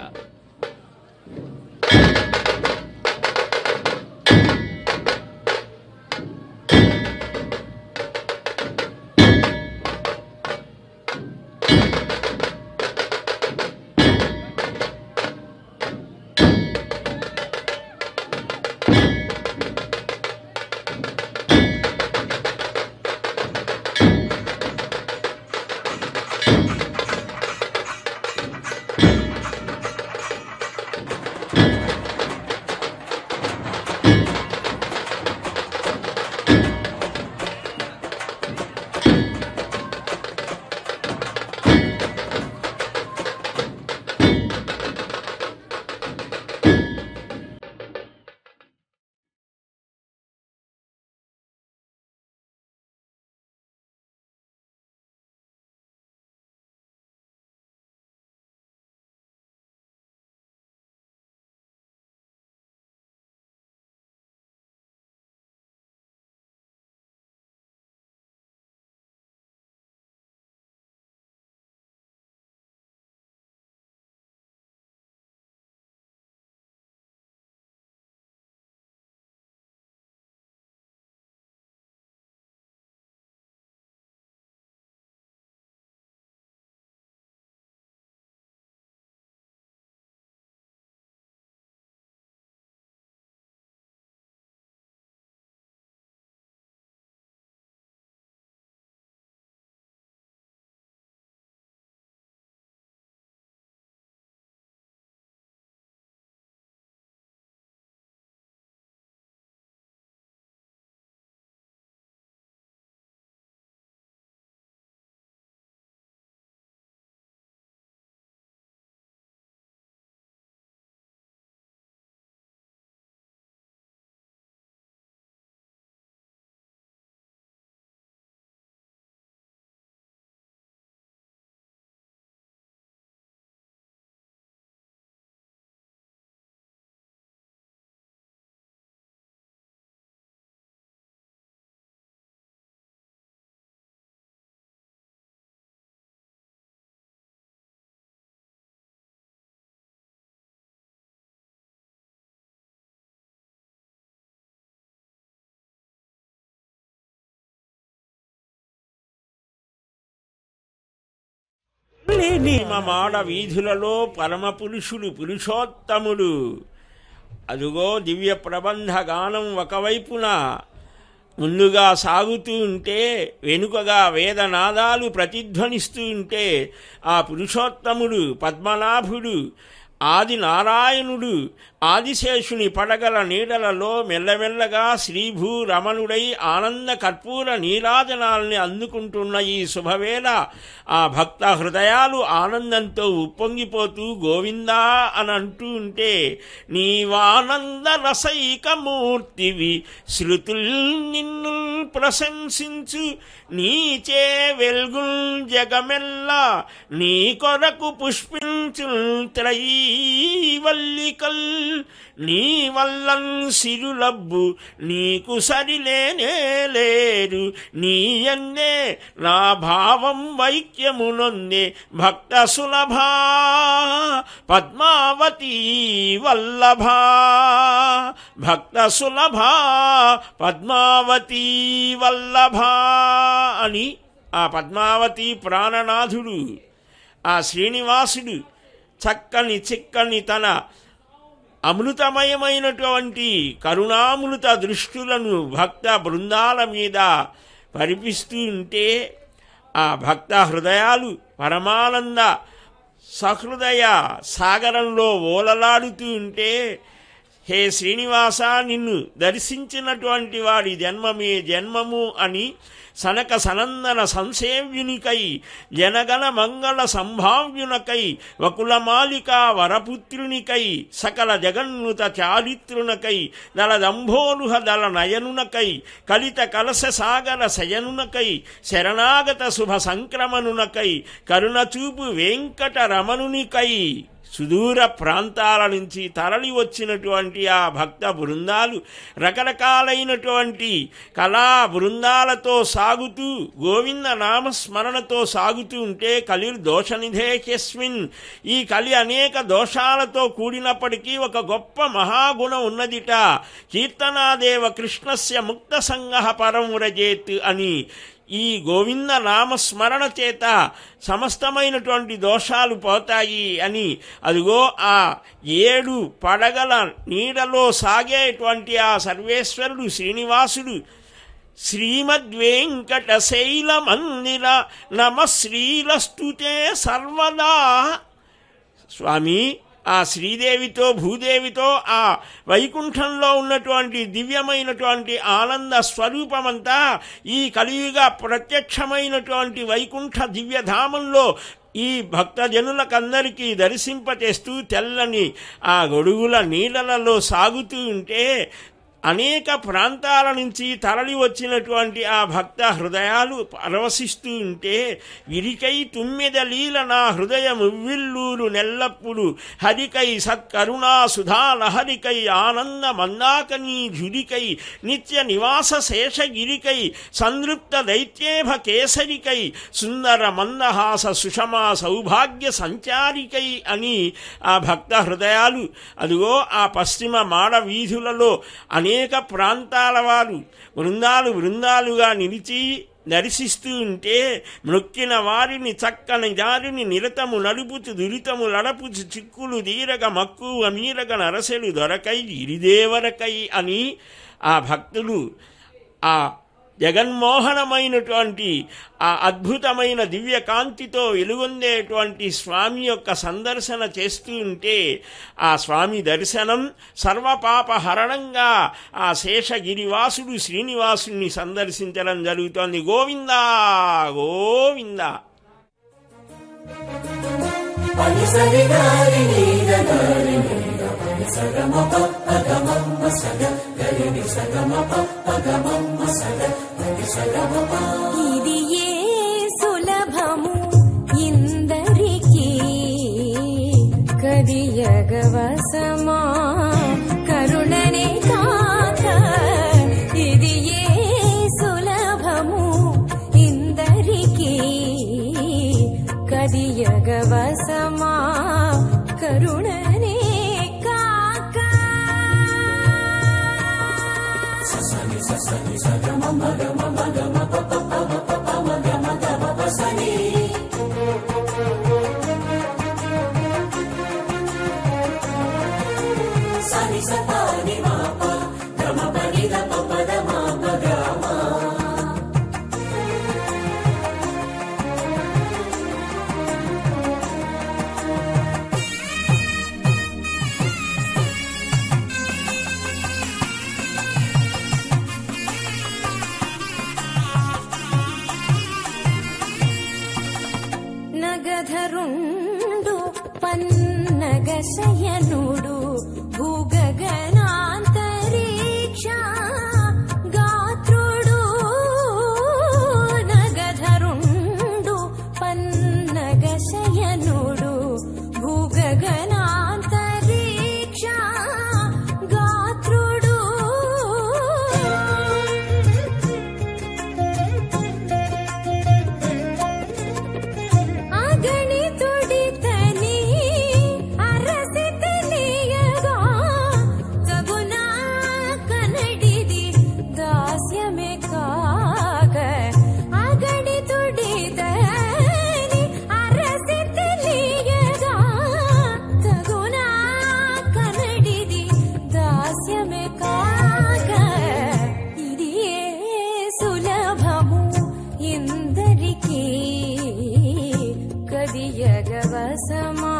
మాడ వీధులలో పరమ పురుషుడు పురుషోత్తముడు. అదుగో దివ్య ప్రబంధ గానం ఒకవైపున ముందుగా సాగుతూ ఉంటే, వెనుకగా వేదనాదాలు ప్రతిధ్వనిస్తూ ఉంటే, ఆ పురుషోత్తముడు పద్మనాభుడు ఆది నారాయణుడు ఆదిశేషుని పడగల నీడలలో మెల్లమెల్లగా శ్రీభూ రమణుడై ఆనంద కర్పూర నీరాజనాల్ని అందుకుంటున్న ఈ శుభవేళ ఆ భక్త హృదయాలు ఆనందంతో ఉప్పొంగిపోతూ గోవిందా అని అంటూ ఉంటే, నీవానంద రసైకమూర్తివి శృతుల్ నిన్ను ప్రశంసించు, నీచే వెల్గుల్ జగమెల్లా నీ కొరకు పుష్పించు త్రయీవల్లికల్, నీ వల్లన్ సిరులబ్బు నీకు సరిలేనే లేరు, నీయన్నే నా భావం వైక్యమునొందే భక్త సులభా పద్మావతీ వల్లభా, భక్త సులభా పద్మావతీ వల్లభా అని ఆ పద్మావతి ప్రాణనాథుడు ఆ శ్రీనివాసుడు చక్కని చిక్కని తన అమృతమయమైనటువంటి కరుణామృత దృష్టులను భక్త బృందాల మీద పరిపిస్తూ ఉంటే, ఆ భక్త హృదయాలు పరమానంద సహృదయ సాగరంలో ఓలలాడుతూ ఉంటే, హే శ్రీనివాస, నిన్ను దర్శించినటువంటి వాడి జన్మమే జన్మము అని సనక సనందన సంసేవ్యునికై జనగణ మంగళ సంభావ్యునకై వకులమాలికా వరపుత్రునికై సకల జగన్నుత చారిత్రునకై దళదంభోరుహ దళ నయనునకై కలిత కలశ సాగర శయనునకై శరణాగత శుభ సంక్రమణునకై కరుణచూపు వెంకట రమణునికై సుదూర ప్రాంతాల నుంచి తరలి వచ్చినటువంటి ఆ భక్త బృందాలు రకరకాలైనటువంటి కళా బృందాలతో సాగుతూ గోవింద నామస్మరణతో సాగుతూ ఉంటే, కలిర్ దోషనిధేయస్మిన్, ఈ కలి అనేక దోషాలతో కూడినప్పటికీ ఒక గొప్ప మహాగుణం ఉన్నదిట. కీర్తనాదేవ కృష్ణస్య ముక్త సంగః పరం వ్రజేత్ అని ఈ గోవింద నామస్మరణ చేత సమస్తమైనటువంటి దోషాలు పోతాయి అని. అదిగో ఆ 7 పడగల నీడలో సాగేటువంటి ఆ సర్వేశ్వరుడు శ్రీనివాసుడు శ్రీమద్వేంకట శైల మందిర నమ శ్రీలస్తుతే సర్వదా. స్వామి, ఆ శ్రీదేవితో భూదేవితో ఆ వైకుంఠంలో ఉన్నటువంటి దివ్యమైనటువంటి ఆనంద స్వరూపమంతా ఈ కలియుగ ప్రత్యక్షమైనటువంటి వైకుంఠ దివ్యధామంలో ఈ భక్తజనులకందరికీ దర్శింపచేస్తూ తెల్లని ఆ గొడుగుల నీడలలో సాగుతూ ఉంటే, అనేక ప్రాంతాల నుంచి తరలి వచ్చినటువంటి ఆ భక్త హృదయాలు పరవశిస్తూ ఉంటే, విరికై తుమ్మెద లీల నా హృదయమువ్విల్లూరు నెల్లప్పుడు హరికై సత్కరుణా సుధాలహరికై ఆనంద మందాకనీ ఝురికై నిత్య నివాస శేషగిరికై సంతృప్త దైత్యేభ కేసరికై సుందర మందహాస సుషమా సౌభాగ్య సంచారికై అని ఆ భక్త హృదయాలు అదిగో ఆ పశ్చిమ మాడ వీధులలో అనేక ప్రాంతాల వారు బృందాలుగా నిలిచి దర్శిస్తూ ఉంటే, మృక్కిన వారిని చక్కని దారిని నిరతము నడుపుచు దురితము లడపుచు చిక్కులు దీరగ మక్కువ మీరగ నరసెలు దొరకై గిరిదేవరకై అని ఆ భక్తులు ఆ జగన్మోహనమైనటువంటి ఆ అద్భుతమైన దివ్యకాంతితో వెలుగొందేటువంటి స్వామి యొక్క సందర్శన చేస్తూ ఉంటే, ఆ స్వామి దర్శనం సర్వపాపహరణంగా ఆ శేషగిరివాసుడు శ్రీనివాసుని సందర్శించడం జరుగుతోంది. గోవిందా గోవిందా. ఇది ఏ సులభము ఇందరికి కదియగవసమా కరుణనే కాక, ఇది ఏ సులభము ఇందరికి కదియగవసమా కరుణనే కాక. గదరుండు పన్నగ శయనుడు భూగగనాంతరీక్ష గాత్రుడు నగధరుండు పన్నగ శయనుడు భూగగనాంతరీక్ష గాత్రుడు అగణితుడితని అరసి తెలియగా తగునా కనడిది దాస్యమే కాగ అగణితుడితని అరసి తెలియగా తగునా కనడిది దాస్యమే కాగ ఇది ఏ సులభము ఇందరికీ కదియగవసమా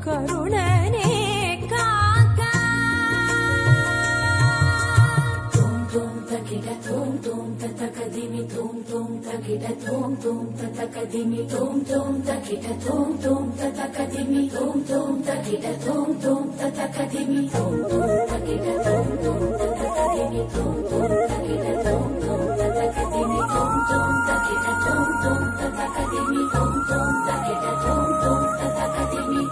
కరుణనే కాక తుమ్ తుమ్ తకిట తుమ్ తుమ్ తతకదిమి తుమ్ తుమ్ తకిట తుమ్ తుమ్ తతకదిమి తుమ్ తుమ్ తకిట తుమ్ తుమ్ తతకదిమి తుమ్ తుమ్ తకిట తుమ్ తుమ్ తతకదిమి తుమ్ తుమ్ తకిట తుమ్ తుమ్ తతకదిమి తుమ్ తుమ్ తకిట తుమ్ తుమ్ తతకదిమి తుమ్ తుమ్ తకిట తుమ్ తుమ్ తతకదిమి తుమ్ తుమ్ తకిట తుమ్ తుమ్ తతకదిమి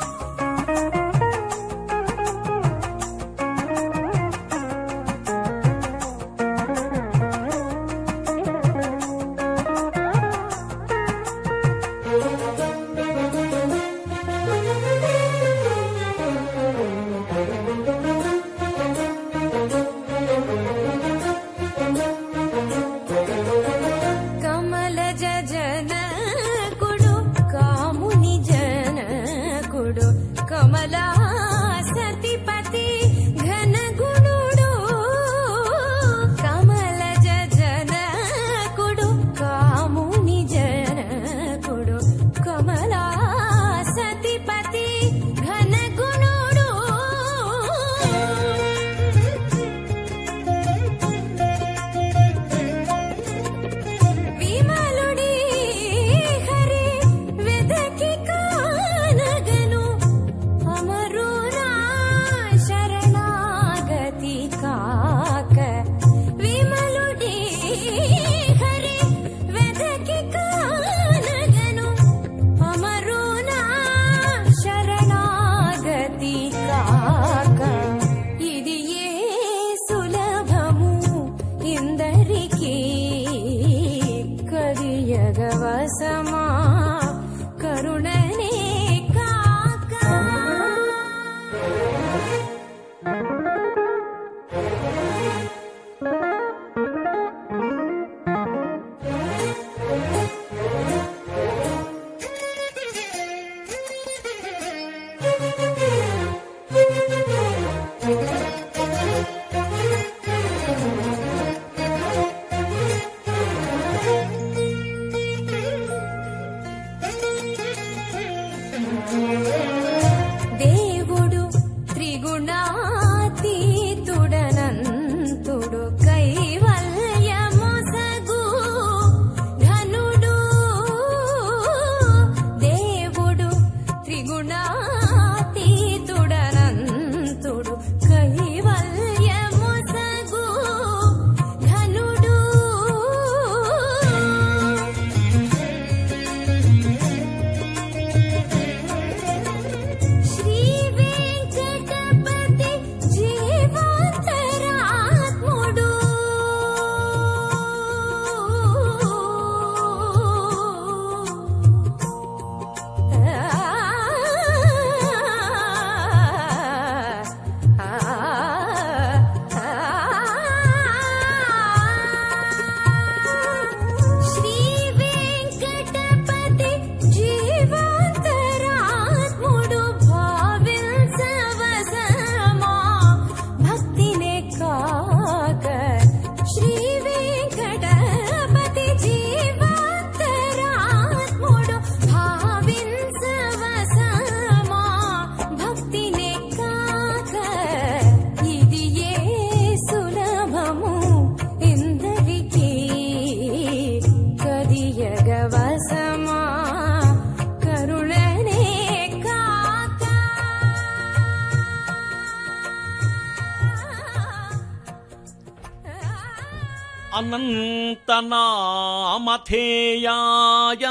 అనంతనామధేయాయ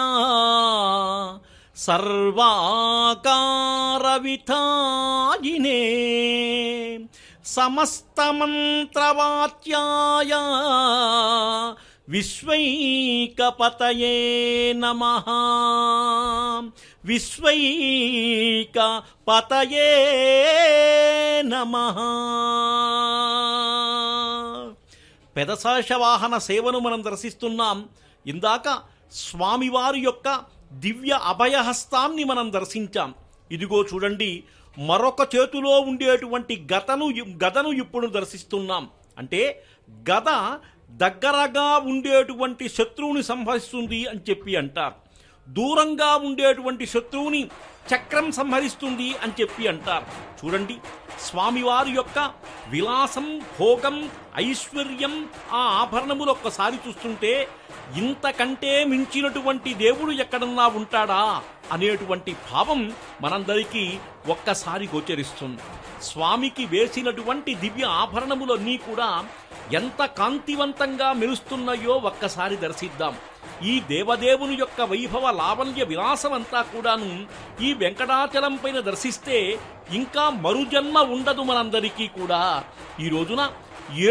సర్వాకారవితాయినే సమస్తమంత్రవాత్యాయ విశ్వైకపతయే నమః. విశ్వైకపతయే నమః. పెదశేషవాహన సేవను మనం దర్శిస్తున్నాం. ఇందాక స్వామివారి యొక్క దివ్య అభయహస్తాన్ని మనం దర్శించాం. ఇదిగో చూడండి, మరొక చేతిలో ఉండేటువంటి గదను ఇప్పుడు దర్శిస్తున్నాం. అంటే గద దగ్గరగా ఉండేటువంటి శత్రువుని సంహరిస్తుంది అని చెప్పి అంటారు. దూరంగా ఉండేటువంటి శత్రువుని చక్రం సంహరిస్తుంది అని చెప్పి అంటారు. చూడండి, స్వామివారి యొక్క విలాసం, భోగం, ఐశ్వర్యం, ఆ ఆభరణములు ఒక్కసారి చూస్తుంటే ఇంతకంటే మించినటువంటి దేవుడు ఎక్కడన్నా ఉంటాడా అనేటువంటి భావం మనందరికీ ఒక్కసారి గోచరిస్తుంది. స్వామికి వేసినటువంటి దివ్య ఆభరణములన్నీ కూడా ఎంత కాంతివంతంగా మెరుస్తున్నాయో ఒక్కసారి దర్శిద్దాం. ఈ దేవదేవుని యొక్క వైభవ లావణ్య విలాసమంతా కూడాను ఈ వెంకటాచలం పైన దర్శిస్తే ఇంకా మరుజన్మ ఉండదు మనందరికీ కూడా. ఈ రోజున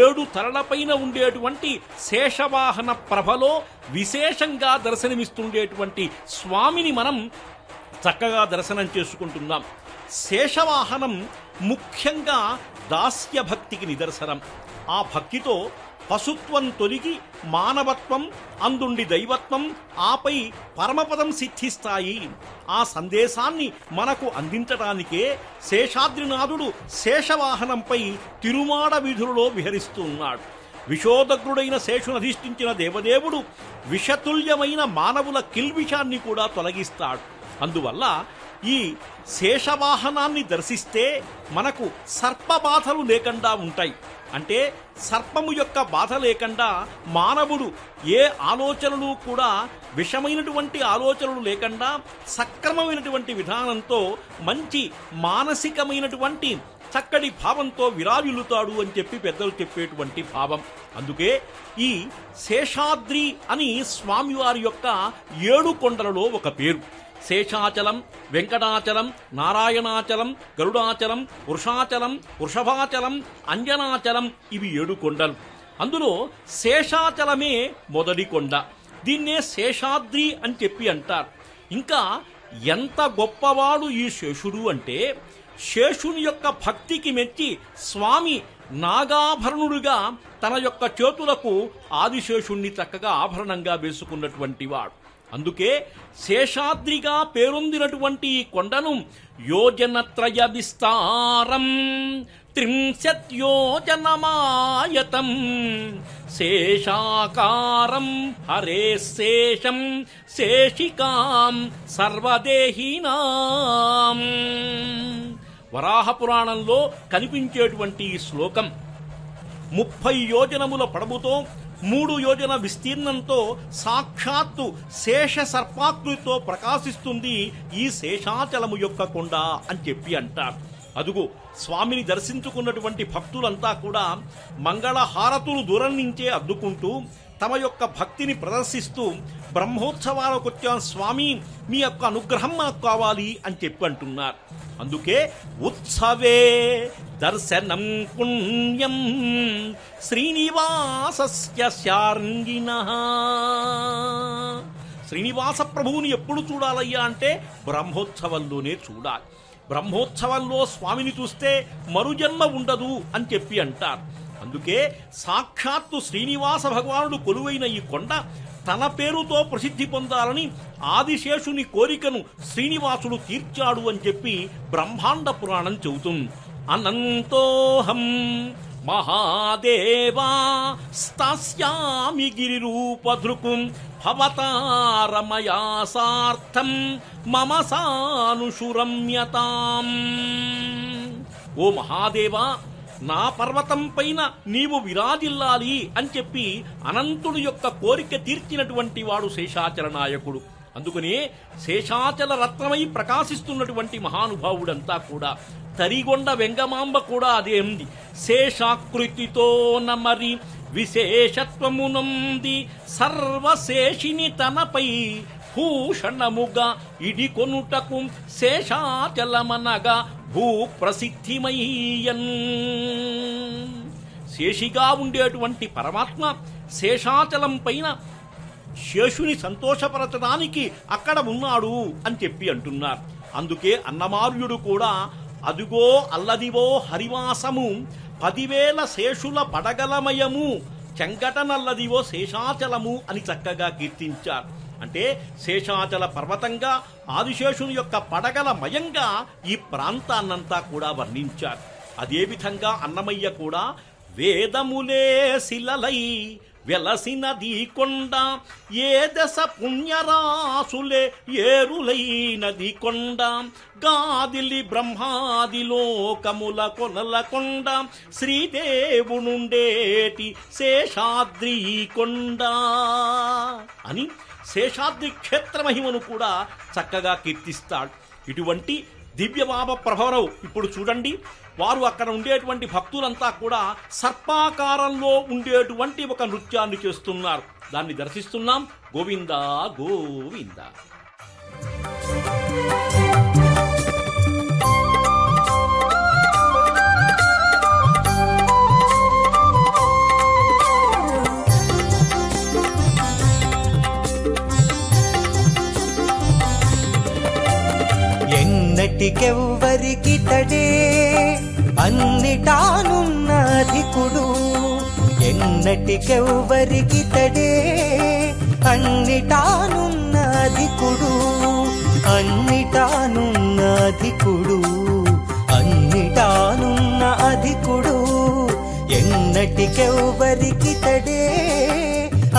7 తలలపైన ఉండేటువంటి శేషవాహన ప్రభలో విశేషంగా దర్శనమిస్తుండేటువంటి స్వామిని మనం చక్కగా దర్శనం చేసుకుంటున్నాం. శేషవాహనం ముఖ్యంగా దాస్య భక్తికి నిదర్శనం. ఆ భక్తితో పశుత్వం తొలగి మానవత్వం, అందుండి దైవత్వం, ఆపై పరమపదం సిద్ధిస్తాయి. ఆ సందేశాన్ని మనకు అందించడానికే శేషాద్రినాథుడు శేషవాహనంపై తిరుమాడ వీధులలో విహరిస్తూ ఉన్నాడు. విషోదగ్రుడైన శేషునధిష్ఠించిన దేవదేవుడు విషతుల్యమైన మానవుల కిల్విషాన్ని కూడా తొలగిస్తాడు. అందువల్ల ఈ శేషవాహనాన్ని దర్శిస్తే మనకు సర్పబాధలు లేకుండా ఉంటాయి. అంటే సర్పము యొక్క బాధ లేకుండా మానవుడు ఏ ఆలోచనలు కూడా విషమైనటువంటి ఆలోచనలు లేకుండా సక్రమమైనటువంటి విధానంతో మంచి మానసికమైనటువంటి చక్కటి భావంతో విరాజిల్లుతాడు అని చెప్పి పెద్దలు చెప్పేటువంటి భావం. అందుకే ఈ శేషాద్రి అని స్వామివారి యొక్క 7 కొండలలో ఒక పేరు. శేషాచలం, వెంకటాచలం, నారాయణాచలం, గరుడాచలం, వృషాచలం, వృషభాచలం, అంజనాచలం, ఇవి 7 కొండలు. అందులో శేషాచలమే మొదటి కొండ. దీన్నే శేషాద్రి అని చెప్పి అంటారు. ఇంకా ఎంత గొప్పవాడు ఈ శేషుడు అంటే, శేషుని యొక్క భక్తికి మెచ్చి స్వామి నాగాభరణుడిగా తన యొక్క చేతులకు ఆదిశేషుణ్ణి చక్కగా ఆభరణంగా వేసుకున్నటువంటి వాడు. అందుకే శేషాద్రిగా పేరొందినటువంటి ఈ కొండను యోజనత్రయ విస్తారం 30 యోజనమాయతం శేషాకారం హరే శేషం శేషికాం సర్వదేహినాం. వరాహ పురాణంలో కనిపించేటువంటి ఈ శ్లోకం 30 యోజనముల పొడవుతో 3 యోజన విస్తీర్ణంతో సాక్షాత్తు శేష సర్పాకృతితో ప్రకాశిస్తుంది ఈ శేషాచలము యొక్క కొండ అని చెప్పి అంటారు. అదుగు స్వామిని దర్శించుకున్నటువంటి భక్తులంతా కూడా మంగళ హారతులు దూరం నుంచే అద్దుకుంటూ తమ యొక్క భక్తిని ప్రదర్శిస్తూ బ్రహ్మోత్సవాలకు వచ్చాం స్వామి, మీ యొక్క అనుగ్రహం మాకు కావాలి అని చెప్పి అంటున్నారు. అందుకే ఉత్సవే దర్శనం పుణ్యం శ్రీనివాసస్య శార్ంగిణః. శ్రీనివాస ప్రభువుని ఎప్పుడు చూడాలయ్యా అంటే బ్రహ్మోత్సవంలోనే చూడాలి. బ్రహ్మోత్సవంలో స్వామిని చూస్తే మరుజన్మ ఉండదు అని చెప్పి అంటారు. అందుకే సాక్షాత్తు శ్రీనివాస భగవానుడు కొలువైన ఈ కొండ తన పేరుతో ప్రసిద్ధి పొందాలని ఆదిశేషుని కోరికను శ్రీనివాసుడు తీర్చాడు అని చెప్పి బ్రహ్మాండ పురాణం చెబుతుంది. అనంతోహం మహాదేవా స్థాస్యామి గిరిరూపధృకుం భవతారమయా సార్థం మమ సానుషురమ్యతాం. ఓ మహాదేవా, నా పర్వతం పైన నీవు విరాజిల్లాలి అని చెప్పి అనంతుడి యొక్క కోరిక తీర్చినటువంటి వాడు శేషాచల నాయకుడు. అందుకనే శేషాచల రత్నమై ప్రకాశిస్తున్నటువంటి మహానుభావుడంతా కూడా. తరిగొండ వెంగమాంబ కూడా అదే ఉంది. శేషాకృతితో నమరి విశేషత్వమునంది సర్వశేషిని తనపై భూషణముగా ఇడికొనుటకు శేషాచలమనగా భూప్రసిద్ధిమయ్యన్. శేషిగా ఉండేటువంటి పరమాత్మ శేషాచలం పైన శేషుని సంతోషపరచడానికి అక్కడ ఉన్నాడు అని చెప్పి అంటున్నారు. అందుకే అన్నమార్యుడు కూడా అదుగో అల్లదివో హరివాసము 10,000 శేషుల పడగలమయము చెంగటనల్లదివో శేషాచలము అని చక్కగా కీర్తించారు. అంటే శేషాచల పర్వతంగా ఆదిశేషుని యొక్క పడగల మయంగా ఈ ప్రాంతాన్నంతా కూడా వర్ణించారు. అదేవిధంగా అన్నమయ్య కూడా వేదములే శిలలై వెలసినది కొండ, ఏ దశ పుణ్యరాసులే ఏరులైనది కొండ, గాదిలి బ్రహ్మాది లోకముల కొనల కొండ, శ్రీదేవునుండేటి శేషాద్రి కొండ అని శేషాద్రి క్షేత్ర మహిమను కూడా చక్కగా కీర్తిస్తాడు. ఇటువంటి దివ్యభావ ప్రభావం ఇప్పుడు చూడండి. వారు అక్కడ ఉండేటువంటి భక్తులంతా కూడా సర్పాకారంలో ఉండేటువంటి ఒక నృత్యాన్ని చేస్తున్నారు. దాన్ని దర్శిస్తున్నాం. గోవిందా గోవిందా. ఎన్నటికెవ్వరికి తడే అన్నిటానున్న అధికుడు, ఎన్నటికెవ్వరికి తడే అన్నిటానున్న అధికుడు, అన్నిటానున్న అధికుడు, అన్నిటానున్న అధికుడు, ఎన్నటికెవ్వరికి తడే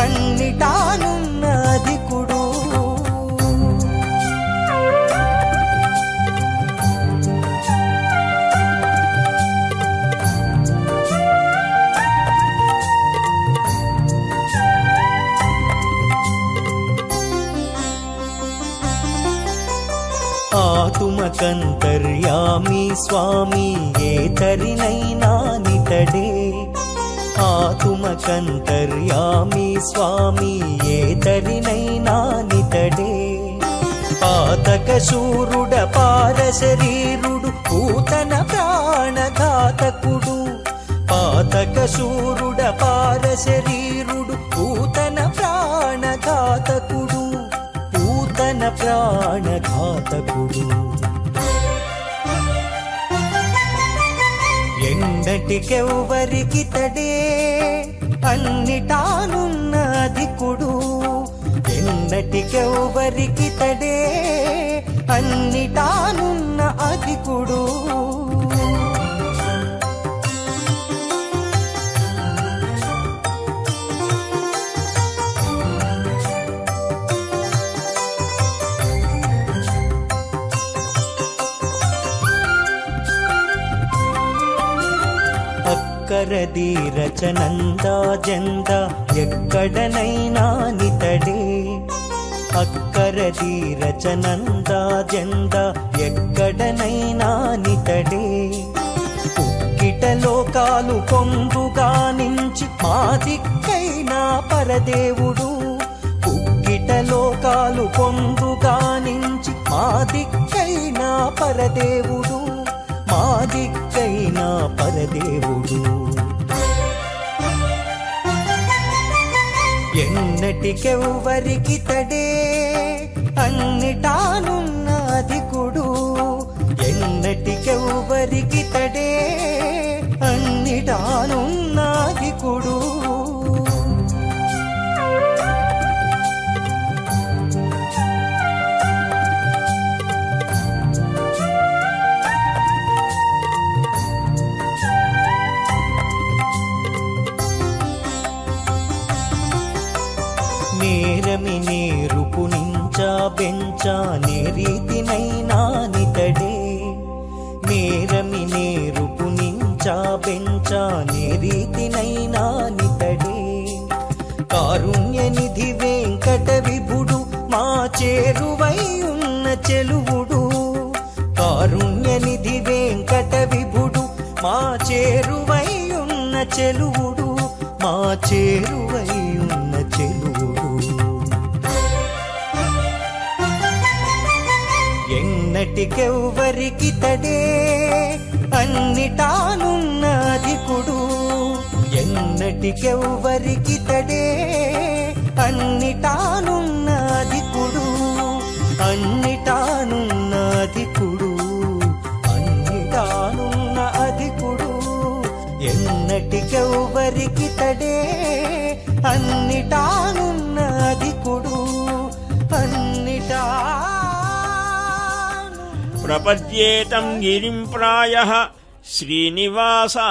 అన్నిటానున్న అధికుడు. ఆతుమకంతర్యామి స్వామి ఏతరినైనా నితడే, ఆతుమకంతర్యామి స్వామి ఏతరినైనా నితడే, పాతక శూరుడ పారశరీరుడు పూతన ప్రాణఘాతకుడు, పాతక శూరుడ పారశరీరుడు పూతన ప్రాణఘాతకుడు, పూతన ప్రాణఘాతకుడు. ఎన్నటికెవ్వరికి తడే అన్నిటానున్న అధికుడు, ఎన్నటికెవ్వరికి తడే అన్నిటానున్న అధికుడు. అక్కరది రచనందా జంద ఎక్కడనైనా నితడే, అక్కరది రచనందా జంద ఎక్కడనైనా నితడే, ఉక్కిట లోకాలు పొందుగా నుంచి మాదిక్కైనా పరదేవుడు, ఉక్కిట లోకాలు పొందుగా నుంచి మాదిక్కైనా పరదేవుడు, మాదిక్కైనా పరదేవుడు. ఎన్నటికెవ్వరికి తడే అన్నిటానున్న అధికుడు, ఎన్నటికెవ్వరికి తడే అన్నిటానున్న అధికుడు. నేరమి నేరుపు నించా బెంచా నేరీతినైనా నితడే, నేరమి నేరుపు నించా బెంచా నేరీతినైనా నితడే, కారుణ్య నిధి వెంకట విభుడు మా చేరువై ఉన్న చెలువుడు, కారుణ్య నిధి వెంకట విభుడు మా చేరువై ఉన్న చెలువుడు, మా చేరువై ఉన్న చెలువుడు. ఎన్నటికెవ్వరికి తడే అన్నిటానున్న అధికుడు. ఎన్నటికెవ్వరికి తడే అన్నిటానున్న అధికుడు. అన్నిటానున్న అధికుడు. అన్నిటానున్న అధికుడు. ఎన్నటికెవ్వరికి తడే అన్నిటానున్న అధికుడు. అన్నిటా ప్రపద్యేతం గిరిం ప్రాయః శ్రీనివాసానుకంపయా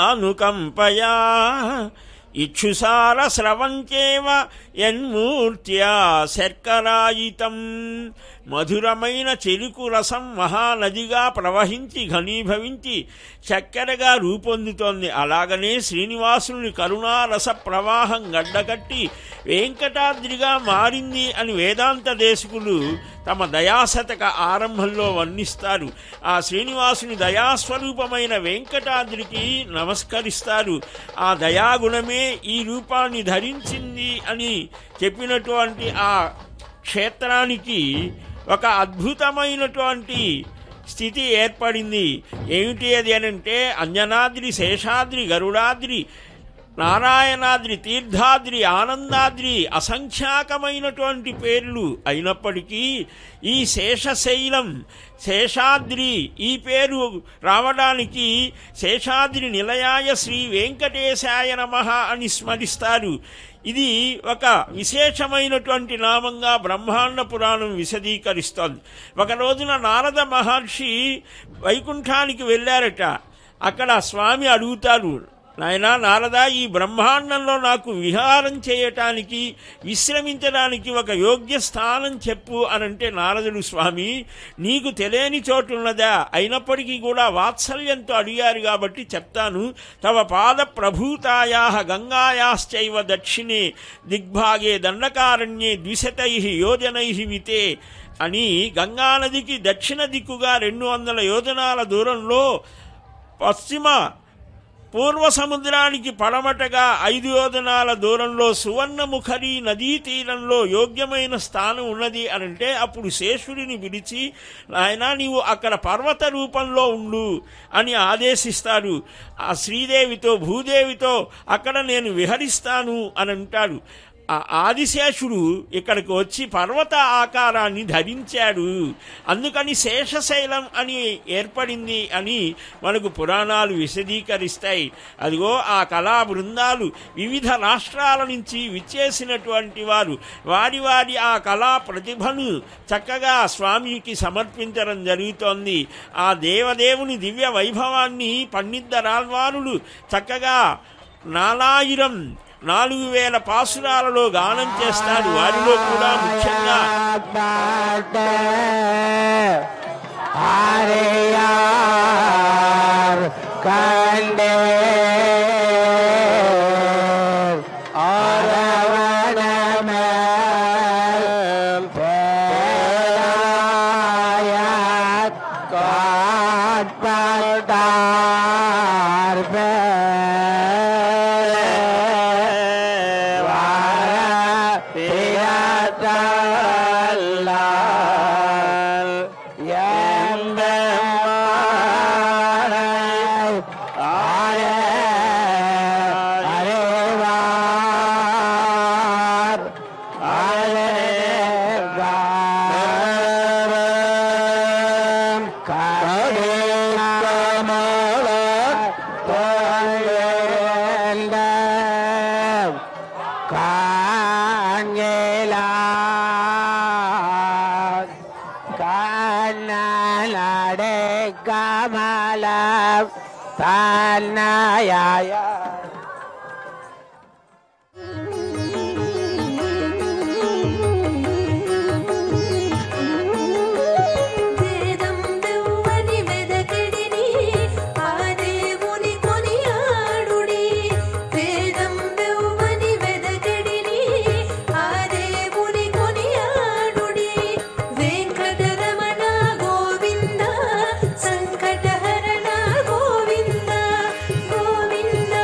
ఇక్షుసార స్రవంచేవ యన్మూర్త్యా శర్కరాయితం. మధురమైన చెరుకు రసం మహానదిగా ప్రవహించి ఘనీభవించి చక్కెరగా రూపొందుతోంది. అలాగనే శ్రీనివాసుని కరుణారస ప్రవాహం గడ్డకట్టి వెంకటాద్రిగా మారింది అని వేదాంత దేశకులు తమ దయాశతక ఆరంభంలో వర్ణిస్తారు. ఆ శ్రీనివాసుని దయాస్వరూపమైన వెంకటాద్రికి నమస్కరిస్తారు. ఆ దయాగుణమే ఈ రూపాన్ని ధరించింది అని చెప్పినటువంటి ఆ క్షేత్రానికి ఒక అద్భుతమైనటువంటి స్థితి ఏర్పడింది. ఏమిటి అది అనంటే అంజనాద్రి, శేషాద్రి, గరుడాద్రి, నారాయణాద్రి, తీర్థాద్రి, ఆనందాద్రి అసంఖ్యాకమైనటువంటి పేర్లు అయినప్పటికీ ఈ శేషశైలం, శేషాద్రి ఈ పేరు రావడానికి శేషాద్రి నిలయాయ శ్రీ వెంకటేశాయ నమః అని స్మరిస్తారు. ఇది ఒక విశేషమైనటువంటి నామంగా బ్రహ్మాండ పురాణం విశదీకరిస్తోంది. ఒక రోజున నారద మహర్షి వైకుంఠానికి వెళ్ళారట. అక్కడ స్వామి అడుగుతారు, నాయనా నారద, ఈ బ్రహ్మాండంలో నాకు విహారం చేయటానికి, విశ్రమించడానికి ఒక యోగ్య స్థానం చెప్పు అనంటే నారదుడు, స్వామి నీకు తెలియని చోటున్నదా? అయినప్పటికీ కూడా వాత్సల్యంతో అడిగారు కాబట్టి చెప్తాను. తవ పాద ప్రభూతాయా గంగాయాశ్చైవ దక్షిణే దిగ్భాగే దండకారణ్యే ద్విశతై యోజనై వితే అని గంగానదికి దక్షిణ దిక్కుగా 200 యోజనాల దూరంలో, పశ్చిమ పూర్వ సముద్రానికి పడమటగా 5 యోజనాల దూరంలో సువర్ణముఖరి నదీ తీరంలో యోగ్యమైన స్థానం ఉన్నది అనంటే అప్పుడు శేషుడిని పిలిచి, నాయనా నీవు అక్కడ పర్వత రూపంలో ఉండు అని ఆదేశిస్తాడు. ఆ శ్రీదేవితో భూదేవితో అక్కడ నేను విహరిస్తాను అని అంటాడు. ఆ ఆదిశేషుడు ఇక్కడికి వచ్చి పర్వత ఆకారాన్ని ధరించాడు. అందుకని శేషశైలం అని ఏర్పడింది అని మనకు పురాణాలు విశదీకరిస్తాయి. అదిగో ఆ కళా బృందాలు వివిధ రాష్ట్రాల నుంచి విచ్చేసినటువంటి వారు వారి వారి ఆ కళా ప్రతిభను చక్కగా స్వామికి సమర్పించడం జరుగుతోంది. ఆ దేవదేవుని దివ్య వైభవాన్ని పండిద్దరాల్వారులు చక్కగా 4000 పాసురాలలో గానం చేస్తారు. వారిలో కూడా ముఖ్యంగా గోవింద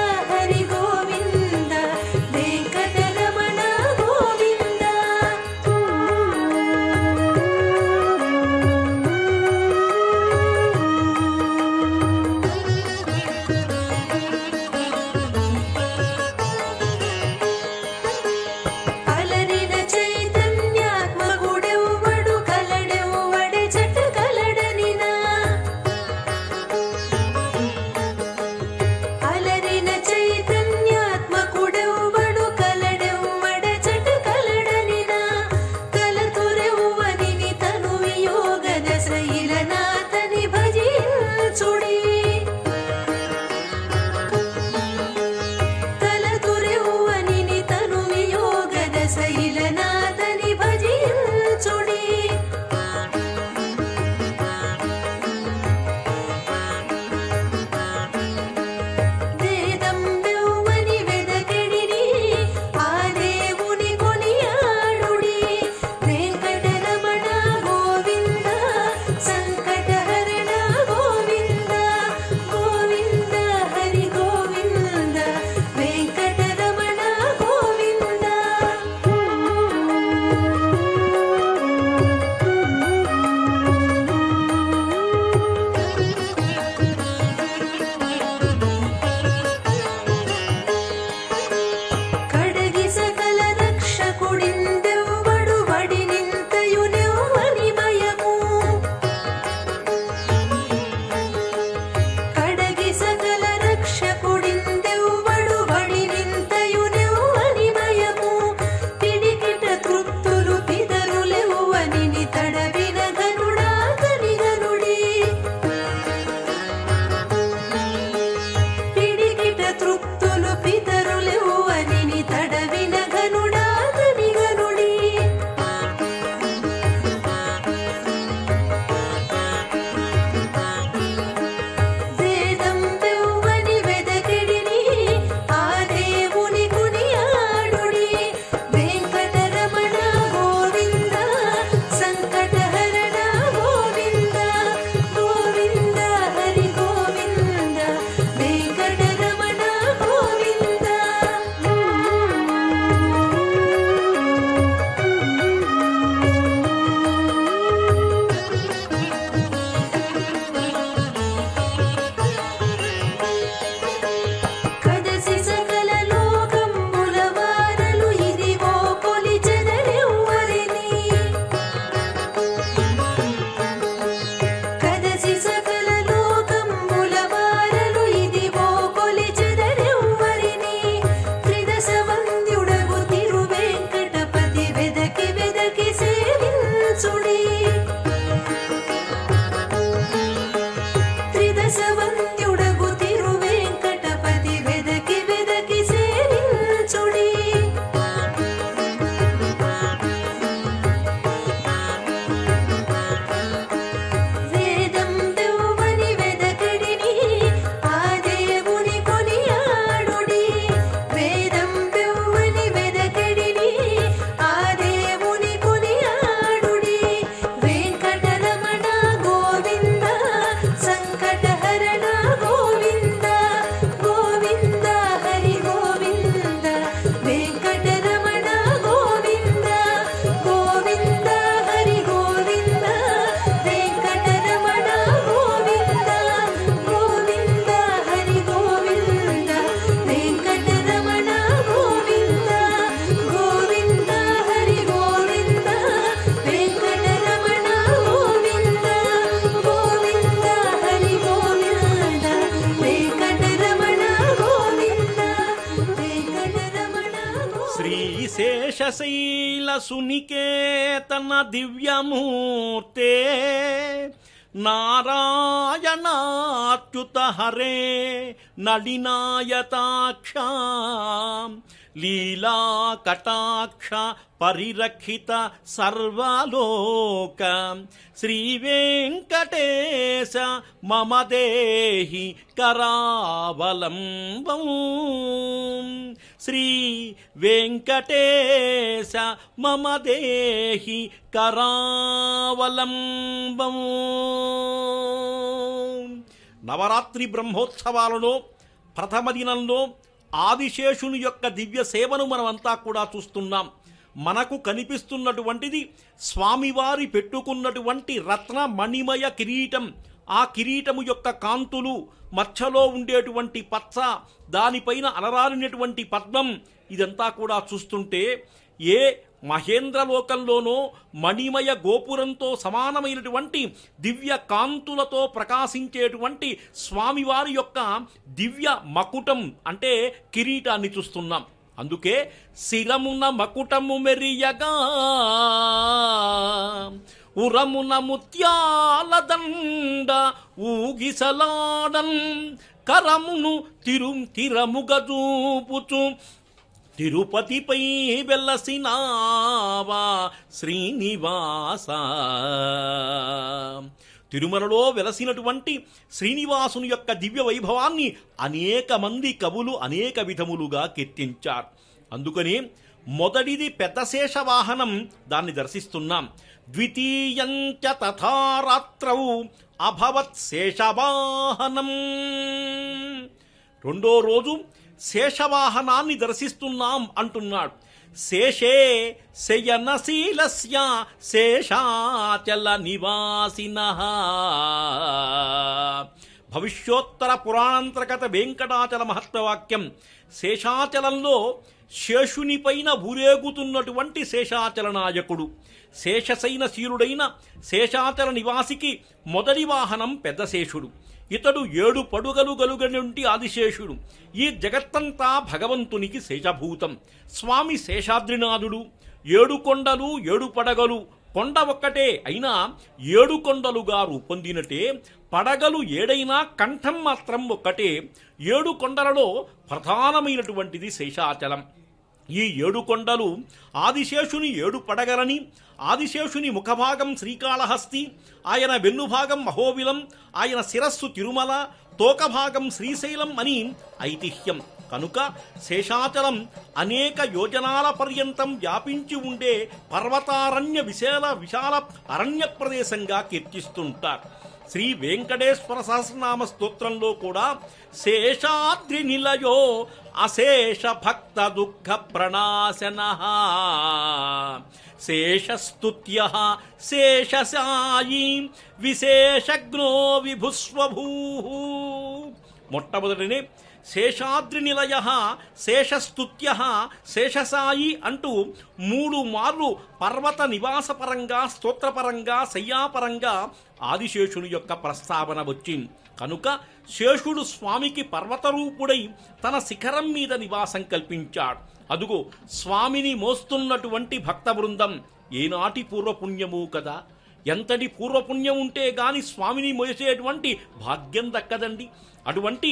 శ్రీశేషశైల సునికేతన దివ్యమూర్తే నారాయణాచ్యుత హరే నళినాయతాక్ష లీలా కటాక్ష పరిరక్షిత సర్వలోక శ్రీ వెంకటేశ మమ దేహి కరావలంబం శ్రీ వెంకటేశ మమ దేహి కరావలంబం. నవరాత్రి బ్రహ్మోత్సవాలలో ప్రథమ దినంలో ఆదిశేషుని యొక్క దివ్య సేవను మనమంతా కూడా చూస్తున్నాం. మనకు కనిపిస్తున్నటువంటిది స్వామివారి పెట్టుకున్నటువంటి రత్న మణిమయ కిరీటం. ఆ కిరీటము యొక్క కాంతులు, మధ్యలో ఉండేటువంటి పచ్చ, దానిపైన అలరాలినటువంటి పద్మం, ఇదంతా కూడా చూస్తుంటే ఏ మహేంద్రలోకంలోనో మణిమయ గోపురంతో సమానమైనటువంటి దివ్య కాంతులతో ప్రకాశించేటువంటి స్వామివారి యొక్క దివ్య మకుటం అంటే కిరీటాన్ని చూస్తున్నాం. అందుకే శిరమున మకుటము మెరియగా ఉరమున ముత్యాల దండ ఊగిసలాడన్ కరమును తిరముగ చూపుచు తిరుపతిపై వెలసినావా శ్రీనివాస. తిరుమలలో వెలసినటువంటి శ్రీనివాసుని యొక్క దివ్య వైభవాన్ని అనేక మంది కవులు అనేక విధములుగా కీర్తించారు. అందుకని మొదటిది పెద్ద శేష వాహనం, దాన్ని దర్శిస్తున్నాం. ద్వితీయంచ తథా రాత్రౌ అభవత్ శేషవాహనం. రెండో రోజు శేషవాహనాన్ని దర్శిస్తున్నాం అంటున్నాడు. శేషే శయనశీలస్య శేషాచల నివాసినః. భవిష్యోత్తర పురాణాంతర్గత వెంకటాచల మహత్వవాక్యం. శేషాచలంలో శేషునిపైన ఊరేగుతున్నటువంటి శేషాచల నాయకుడు, శేషశైనశీలుడైన శేషాచల నివాసికి మొదటి వాహనం పెద్ద శేషుడు. ఇతడు 7 పడుగలు గలుగనుంటి ఆదిశేషుడు. ఈ జగత్తంతా భగవంతునికి శేషభూతం. స్వామి శేషాద్రినాథుడు. 7 కొండలు 7 పడగలు, కొండ ఒక్కటే అయినా 7 కొండలుగా రూపొందినట్టే పడగలు 7 కంఠం మాత్రం ఒక్కటే. 7 కొండలలో ప్రధానమైనటువంటిది శేషాచలం. ఈ 7 కొండలు ఆదిశేషుని 7 పడగలని, ఆదిశేషుని ముఖభాగం శ్రీకాళహస్తి, ఆయన వెన్నుభాగం మహోబిలం, ఆయన శిరస్సు తిరుమల, తోకభాగం శ్రీశైలం అని ఐతిహ్యం. కనుక శేషాచలం అనేక యోజనాల పర్యంతం వ్యాపించి ఉండే పర్వతారణ్య విశాల అరణ్య ప్రదేశంగా కీర్తిస్తుంటారు. శ్రీ వెంకటేశ్వర సహస్రనామ స్తోత్రంలో కూడా శేషాద్రి నిలయో అశేష భక్త దుఃఖ ప్రణాశనః శేషస్తుత్యః శేషసాయి విశేషజ్ఞో విభుస్వభూః. మొట్టమొదటినే శేషాద్రి నిలయ శేషస్తుత్య శేషసాయి అంటూ 3 మార్లు పర్వత నివాసపరంగా, స్తోత్రపరంగా, శయ్యాపరంగా ఆదిశేషుని యొక్క ప్రస్తావన వచ్చింది. కనుక శేషుడు స్వామికి పర్వతరూపుడై తన శిఖరం మీద నివాసం కల్పించాడు. అదుగో స్వామిని మోస్తున్నటువంటి భక్త బృందం ఏనాటి పూర్వపుణ్యము కదా! ఎంతటి పూర్వపుణ్యం ఉంటే గాని స్వామిని మోసేటువంటి భాగ్యం దక్కదండి. అటువంటి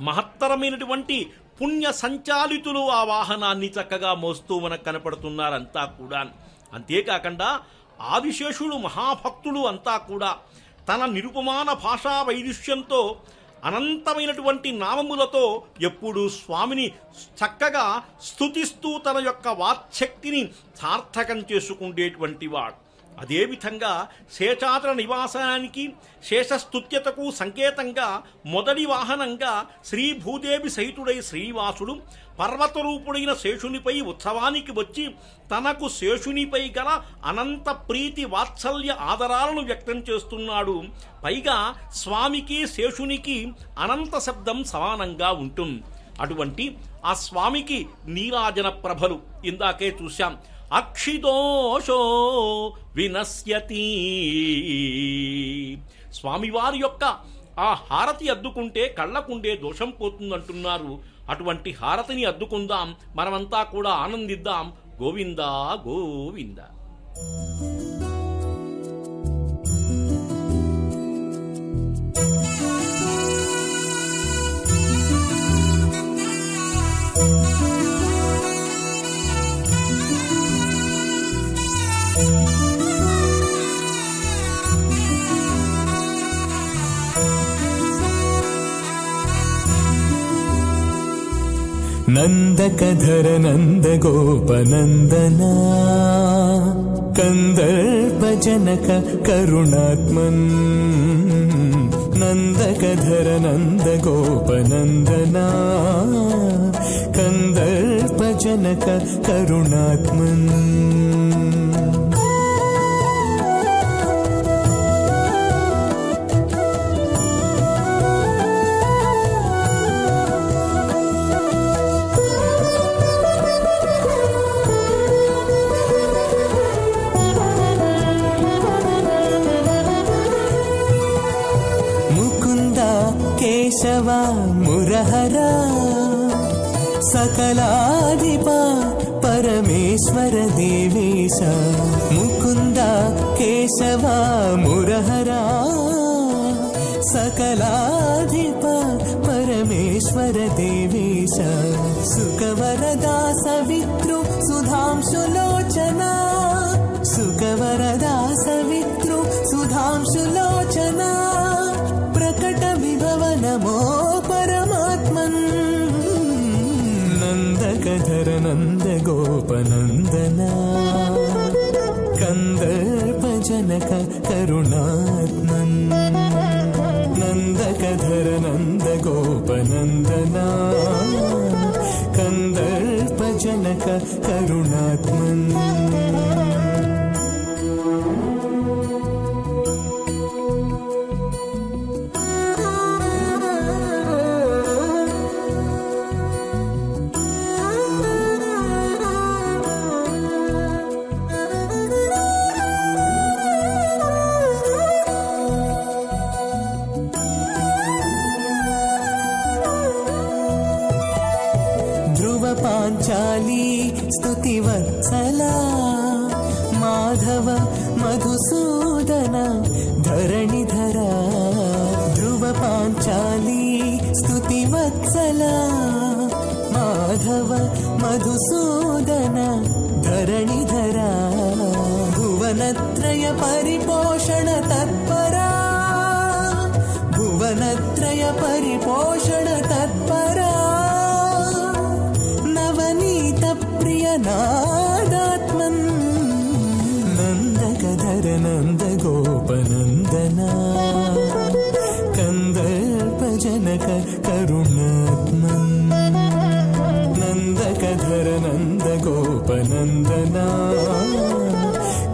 మహత్తరమైనటువంటి పుణ్య సంచాలితులు ఆ వాహనాన్ని చక్కగా మోస్తూ మనకు కనపడుతున్నారంతా కూడా. అంతేకాకుండా ఆదిశేషుడు మహాభక్తుడు అంతా కూడా తన నిరుపమాన భాషా వైదుష్యంతో అనంతమైనటువంటి నామములతో ఎప్పుడూ స్వామిని చక్కగా స్తుతిస్తూ తన యొక్క వాక్శక్తిని సార్థకం చేసుకుండేటువంటి వాడు. అదేవిధంగా శేషాచల నివాసానికి శేషస్తుత్యతకు సంకేతంగా మొదటి వాహనంగా శ్రీ భూదేవి సహితుడై శ్రీనివాసుడు పర్వతరూపుడైన శేషునిపై ఉత్సవానికి వచ్చి తనకు శేషునిపై గల అనంత ప్రీతి వాత్సల్య ఆదరాలను వ్యక్తం చేస్తున్నాడు. పైగా స్వామికి శేషునికి అనంత శబ్దం సమానంగా ఉంటుంది. అటువంటి ఆ స్వామికి నీరాజన ప్రభలు ఇందాకే చూశాం. అక్షిదోషో వినశ్యతి. స్వామివారి యొక్క ఆ హారతి అద్దుకుంటే కళ్ళకుండే దోషం పోతుందంటున్నారు. అటువంటి హారతిని అద్దుకుందాం, మనమంతా కూడా ఆనందిద్దాం. గోవిందా గోవింద. నందకధర నందగోపనందనా కందర్పజనక కరుణాత్మన్ నందకధర నందగోపనందనా కందర్పజనక కరుణాత్మన్ కేశవ మురహరా సకలాధిప పరమేశ్వర దేవేశ ముకుంద కేశవ మురహరా సకలాధిప పరమేశ్వర దేవేశ సుఖవరదా సవితృ సుధాంశులోచనా సుఖవరదా సవితృ సుధాంశులోచనా ప్రకట విభవ నమో పరమాత్మన్ నందకధర నందగోపనందనా కందర్పజనక కరుణాత్మన్ నందకధర నందగోపనందనా కందర్పజనక కరుణాత్మన్ పాంచాలి స్తుతివత్సలా మాధవ మధుసూదన ధరణిధరా ధ్రువ పాంచాలి స్తుతివత్సలా మాధవ మధుసూదన ధరణిధరా భువనత్రయ పరిపోషణ తత్పరా భువనత్రయ పరిపోషణ తత్పరా నాదాత్మన్ నందకధర నందగోపనందనా కందర్పజనక కరుణాత్మన్ నందకధర నందగోపనందనా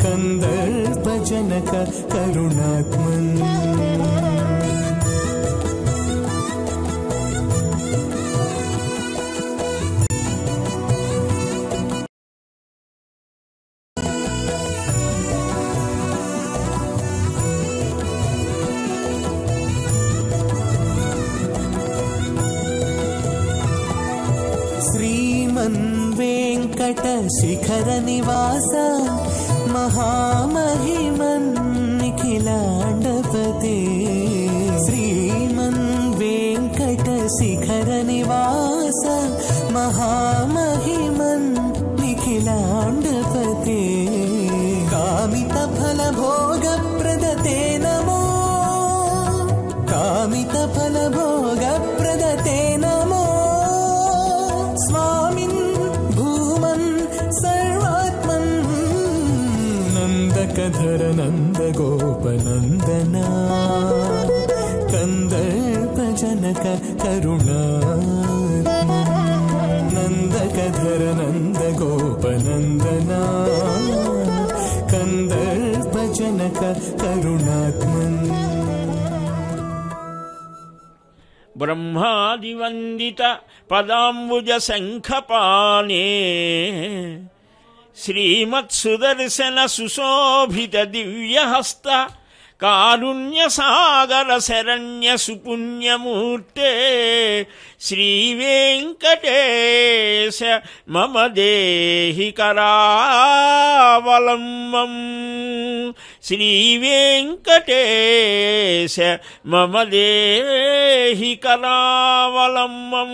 కందర్పజనక కరుణాత్మన్ వెంకట శిఖర నివాస మహామహిమన్ నిఖిలాండపతే శ్రీమన్ వెంకట శిఖర నివాస మహామహిమన్ నిఖిలాండపతే కామిత ఫల భోగ ప్రదతే నమో కామిత ఫల భోగ ప్రదతే నమో స్వామిన్ భూమన్ సర్వాత్మన్ నందకధర నందగోపనందనా కందర్పజనక కరుణాత్మన్ నందకధర నందగోపనందనా కందర్పజనక కరుణాత్మన్ బ్రహ్మాదివందిత పదాంబుజ శంఖపాణే శ్రీమత్సుదర్శన సుశోభిత దివ్యహస్త కారుణ్య సాగర శరణ్య సుపుణ్యమూర్తే శ్రీ వెంకటేశ మమ దేహి కరావలంబం శ్రీ వెంకటేశ మమ దేహి కరావలంబం.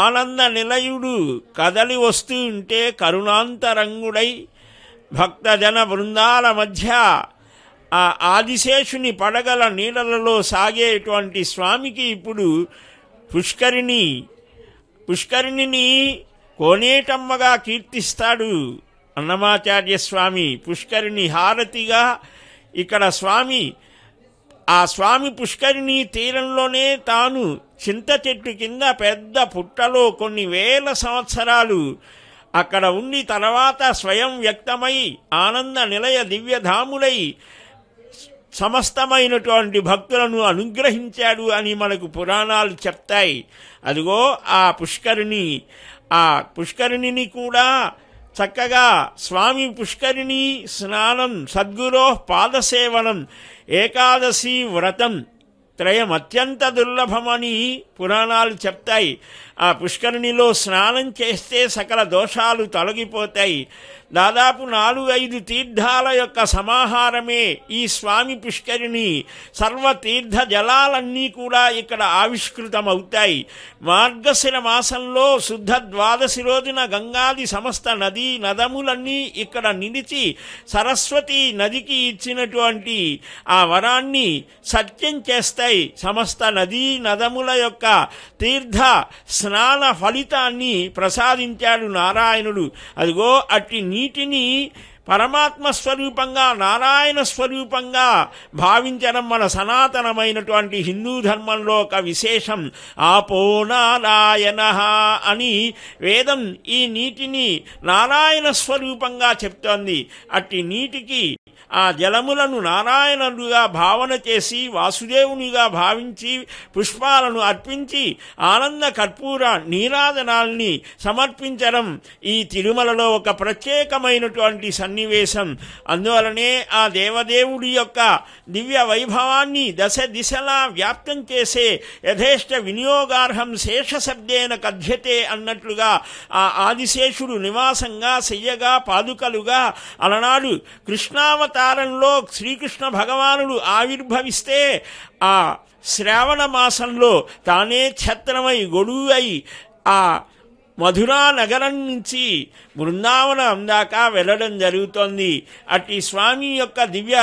ఆనంద నిలయుడు కదలి వస్తూ ఉంటే కరుణాంతరంగుడై భక్తజన బృందాల మధ్య ఆ ఆదిశేషుని పడగల నీడలలో సాగేటువంటి స్వామికి ఇప్పుడు పుష్కరిణిని కోనేటమ్మగా కీర్తిస్తాడు అన్నమాచార్య స్వామి. పుష్కరిణి హారతిగా ఇక్కడ స్వామి ఆ స్వామి పుష్కరిణి తీరంలోనే తాను చింత చెట్టు కింద పెద్ద పుట్టలో కొన్ని వేల సంవత్సరాలు అక్కడ ఉండి తర్వాత స్వయం వ్యక్తమై ఆనంద నిలయ దివ్యధాములై సమస్తమైనటువంటి భక్తులను అనుగ్రహించాడు అని మనకు పురాణాలు చెప్తాయి. అదిగో ఆ పుష్కరిణిని కూడా చక్కగా స్వామి పుష్కరిణి స్నానం, సద్గురో పాదసేవనం, ఏకాదశి వ్రతం త్రయం అత్యంత దుర్లభమని పురాణాలు చెప్తాయి. ఆ పుష్కరిణిలో స్నానం చేస్తే సకల దోషాలు తొలగిపోతాయి. దాదాపు 4-5 తీర్థాల యొక్క సమాహారమే ఈ స్వామి పుష్కరిణి. సర్వ తీర్థ జలాలన్నీ కూడా ఇక్కడ ఆవిష్కృతమవుతాయి. మార్గశిర మాసంలో శుద్ధ ద్వాదశి రోజున గంగాది సమస్త నదీ నదములన్నీ ఇక్కడ నిలిచి సరస్వతి నదికి ఇచ్చినటువంటి ఆ వరాన్ని సత్యం చేస్తాయి. సమస్త నదీ నదముల యొక్క తీర్థ స్నాన ఫలితాన్ని ప్రసాదించాడు నారాయణుడు. అదిగో అట్టి నీటిని పరమాత్మ స్వరూపంగా, నారాయణ స్వరూపంగా భావించడం మన సనాతనమైనటువంటి హిందూ ధర్మంలో ఒక విశేషం. ఆపో నారాయణ అని వేదం ఈ నీటిని నారాయణ స్వరూపంగా చెప్తోంది. అట్టి నీటికి ఆ జలములను నారాయణుడుగా భావన చేసి వాసుదేవునిగా భావించి పుష్పాలను అర్పించి ఆనంద కర్పూర నీరాజనాల్ని సమర్పించడం ఈ తిరుమలలో ఒక ప్రత్యేకమైనటువంటి సన్నివేశం. అందువలనే ఆ దేవదేవుడి యొక్క దివ్య వైభవాన్ని దశ దిశలా వ్యాప్తం చేసే యథేష్ట వినియోగార్హం శేషశబ్దేన కథ్యతే అన్నట్లుగా ఆ ఆదిశేషుడు నివాసంగా శయ్యగా పాదుకలుగా అలనాడు కృష్ణావతారంలో శ్రీకృష్ణ భగవానుడు ఆవిర్భవిస్తే ఆ శ్రావణ మాసంలో తానే ఛత్రమై గొడువై ఆ మధురా నగరం నుంచి బృందావనం దాకా వెళ్ళడం జరుగుతోంది. అట్టి స్వామి యొక్క దివ్య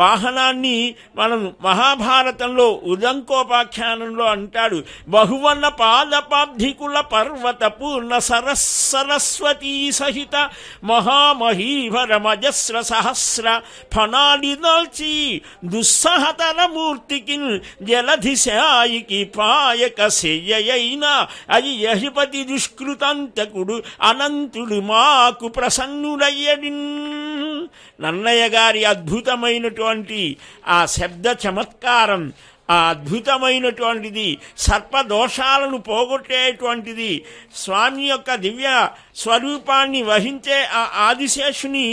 వాహనాన్ని మనం మహాభారతంలో ఉదంకోపాఖ్యానంలో అంటాడు. బహువన్న పాదపాబ్ధికుల పర్వత పూర్ణ సరస్వతీ సహిత మహామహీభరమజస్ర సహస్ర ఫణాలి దాల్చి దుస్సహతర మూర్తికి జలధిశాయికి పాయక శయ్యైన అది యహిపతి దుష్కృతంతకుడు అనంతుడు మాకు ప్రసన్నుడయ్యడిన్. నన్నయ్య గారి అద్భుతమైనటువంటి ఆ శబ్ద చమత్కారం, ఆ అద్భుతమైనటువంటిది సర్పదోషాలను పోగొట్టేటువంటిది స్వామి యొక్క దివ్య స్వరూపాన్ని వహించే ఆ ఆదిశేషుని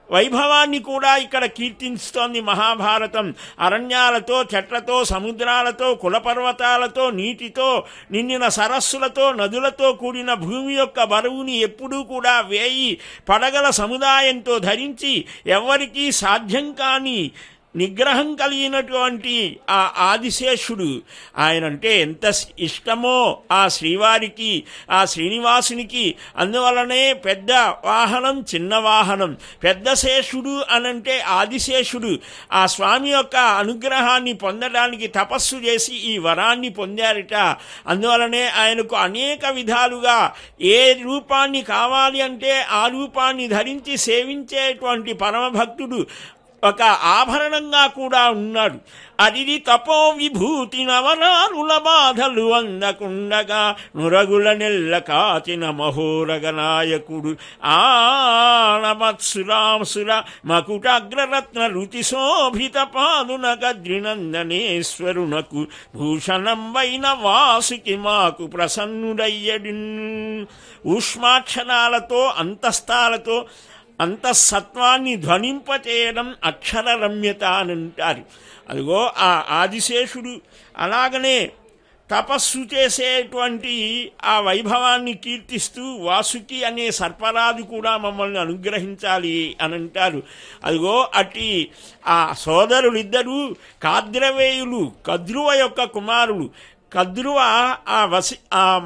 వైభవాన్ని కూడా ఇక్కడ కీర్తిస్తోంది మహాభారతం. అరణ్యాలతో, చెట్లతో, సముద్రాలతో, కులపర్వతాలతో, నీటితో నిండిన సరస్సులతో, నదులతో కూడిన భూమి యొక్క బరువుని ఎప్పుడూ కూడా వేయి పడగల సముదాయంతో ధరించి ఎవ్వరికీ సాధ్యం కాని నిగ్రహం కలిగినటువంటి ఆ ఆదిశేషుడు, ఆయనంటే ఎంత ఇష్టమో ఆ శ్రీవారికి, ఆ శ్రీనివాసునికి. అందువలనే పెద్ద వాహనం, చిన్న వాహనం. పెద్ద శేషుడు అనంటే ఆదిశేషుడు. ఆ స్వామి యొక్క అనుగ్రహాన్ని పొందడానికి తపస్సు చేసి ఈ వరాన్ని పొందారట. అందువలనే ఆయనకు అనేక విధాలుగా ఏ రూపాన్ని కావాలి అంటే ఆ రూపాన్ని ధరించి సేవించేటువంటి పరమభక్తుడు ఒక ఆభరణంగా కూడా ఉన్నాడు. అది తపో విభూతి నవనారుల బాధలు అందకుండగా నురగుల నెల్ల కాచిన మహోరగ నాయకుడు ఆనమత్సురాంసుర మకుటాగ్రరత్న రుచి శోభిత పాదున గద్రినందనేశ్వరునకు భూషణం వైన వాసుకి మాకు ప్రసన్నుడయ్యడిన్. ఊష్మాక్షరాలతో, అంతస్తాలతో అంతఃసత్వాన్ని ధ్వనింపచేయడం అక్షర రమ్యత అని అంటారు. అదిగో ఆ ఆదిశేషుడు అలాగనే తపస్సు చేసేటువంటి ఆ వైభవాన్ని కీర్తిస్తూ వాసుకి అనే సర్పరాజు కూడా మమ్మల్ని అనుగ్రహించాలి అని అంటారు. అదిగో అట్టి ఆ సోదరులిద్దరూ కాద్రవేయులు, కద్రువ యొక్క కుమారులు. కద్రువ ఆ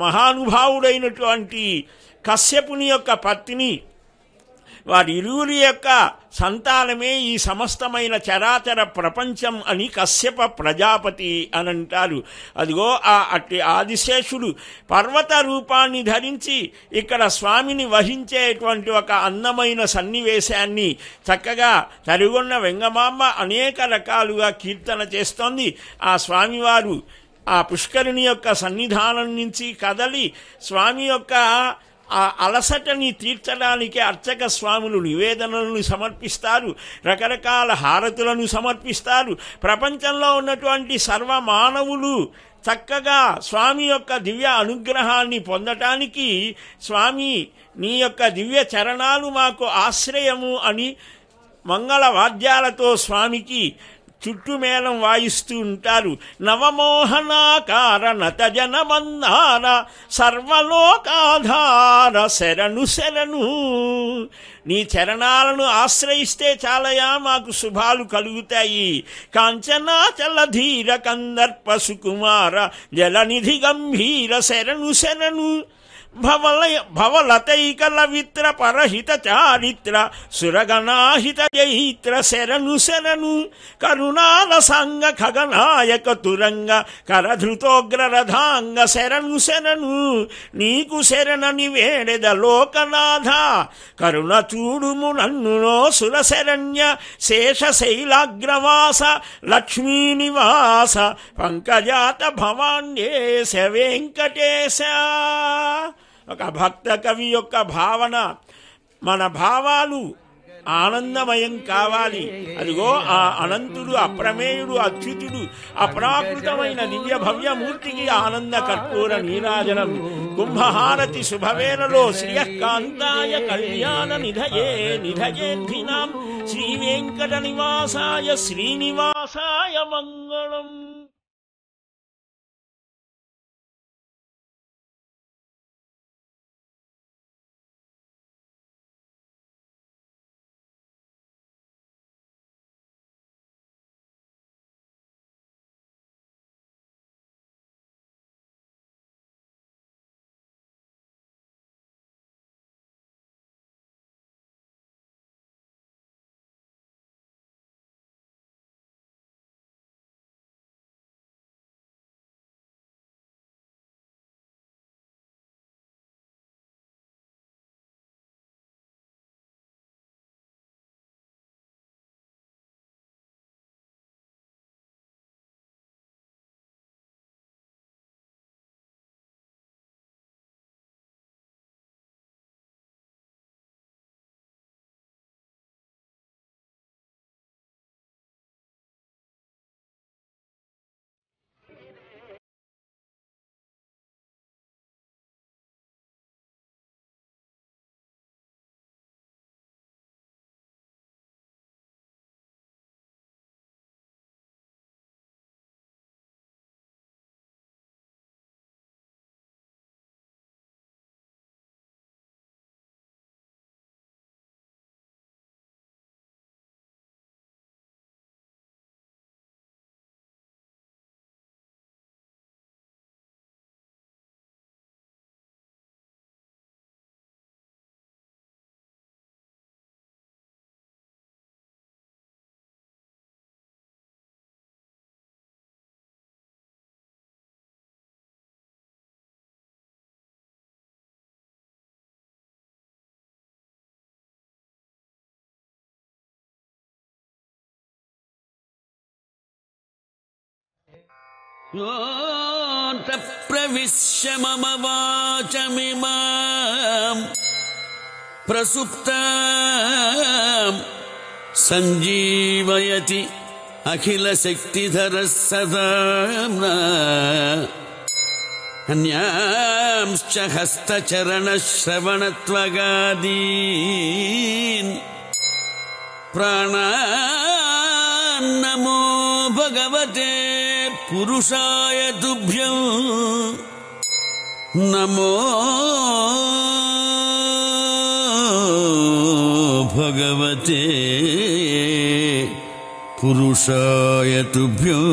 మహానుభావుడైనటువంటి కశ్యపుని యొక్క పత్ని. వారి ఇరువురి యొక్క సంతానమే ఈ సమస్తమైన చరాచర ప్రపంచం అని కశ్యప ప్రజాపతి అని అంటారు. అదిగో అట్టి ఆదిశేషుడు పర్వత రూపాన్ని ధరించి ఇక్కడ స్వామిని వహించేటువంటి ఒక అందమైన సన్నివేశాన్ని చక్కగా తరిగొన్న వెంగమాంబ అనేక రకాలుగా కీర్తన చేస్తోంది. ఆ స్వామివారు ఆ పుష్కరిణి యొక్క సన్నిధానం నుంచి కదలి స్వామి యొక్క ఆ అలసటని తీర్చడానికి అర్చక స్వాములు నివేదనలను సమర్పిస్తారు, రకరకాల హారతులను సమర్పిస్తారు. ప్రపంచంలో ఉన్నటువంటి సర్వమానవులు చక్కగా స్వామి యొక్క దివ్య అనుగ్రహాన్ని పొందటానికి స్వామి నీ యొక్క దివ్య చరణాలు మాకు ఆశ్రయము అని మంగళ వాద్యాలతో స్వామికి చుట్టుమేళం వాయిస్తూ ఉంటారు. నవమోహనాకార నతజన మందార సర్వలోకాధార శరణు శరణు. నీ చరణాలను ఆశ్రయిస్తే చాలయా మాకు శుభాలు కలుగుతాయి. కాంచనాచల ధీర కందర్ప సుకుమార జలనిధి గంభీర శరణు శరణు. భవలతైకల విత్ర పరహిత చారిత్ర సురగణాహిత జైత్ర శరణు శరణు. కరుణాల సంగ ఖగనాయక తురంగ కరధృతోగ్రరథాంగ శరణు శరణు. నీకు శరణని వేడెద లోకనాథ కరుణ చూడుము నన్నునో సురశరణ్య. శేషశైలాగ్రవాస లక్ష్మీ నివాస పంకజాత భవాన్యేశ వెంకటేశ. ఒక భక్త కవి యొక్క భావన, మన భావాలు ఆనందమయం కావాలి. అదిగో ఆ అనంతుడు, అప్రమేయుడు, అచ్యుతుడు, అప్రాకృతమైన దివ్య భవ్యమూర్తికి ఆనంద కర్పూర నీరాజనం. కుంభహారతి శుభవేళలో శ్రియకాంతాయ కళ్యాణ నిధయే నిధయేద్ధినాం శ్రీ వెంకట నివాసాయ శ్రీనివాసాయ మంగళం. ప్రవిశ్య మమ వాచమిమాం ప్రసుప్తాం సంజీవయతి అఖిల శక్తిధర సదా అన్యాంశ్చ హస్తచరణశ్రవణత్వగాదీన్ ప్రాణాన్నమో భగవతే పురుషాయ తుభ్యం నమో భగవతే పురుషాయ తుభ్యం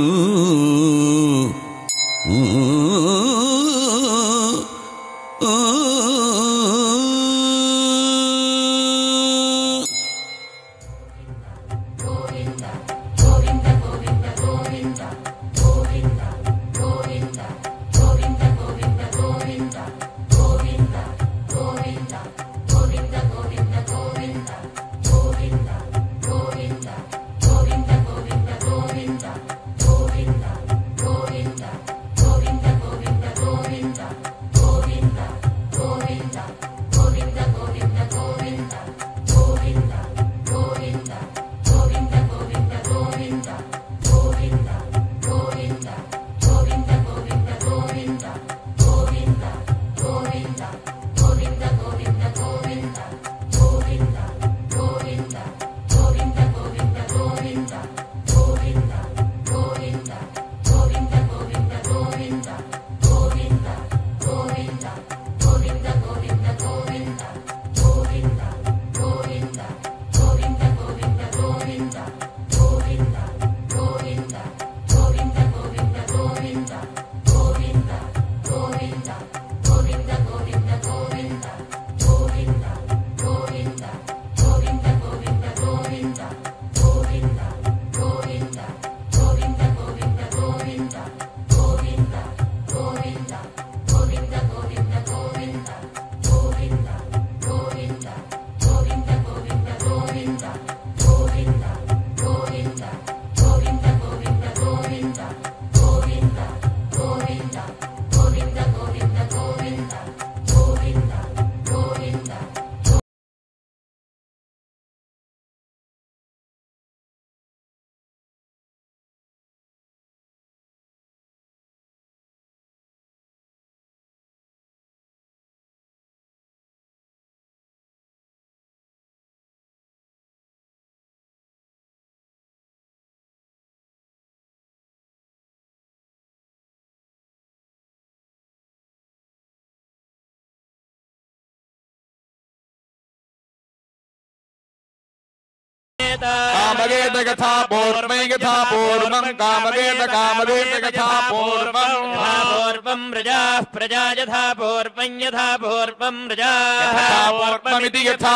कामदेत यथा पूर्वं यथा पूर्वं कामदेत कामदेत यथा पूर्वं प्रजाः प्रजा यथा पूर्वं प्रजाः पूर्वमिति यथा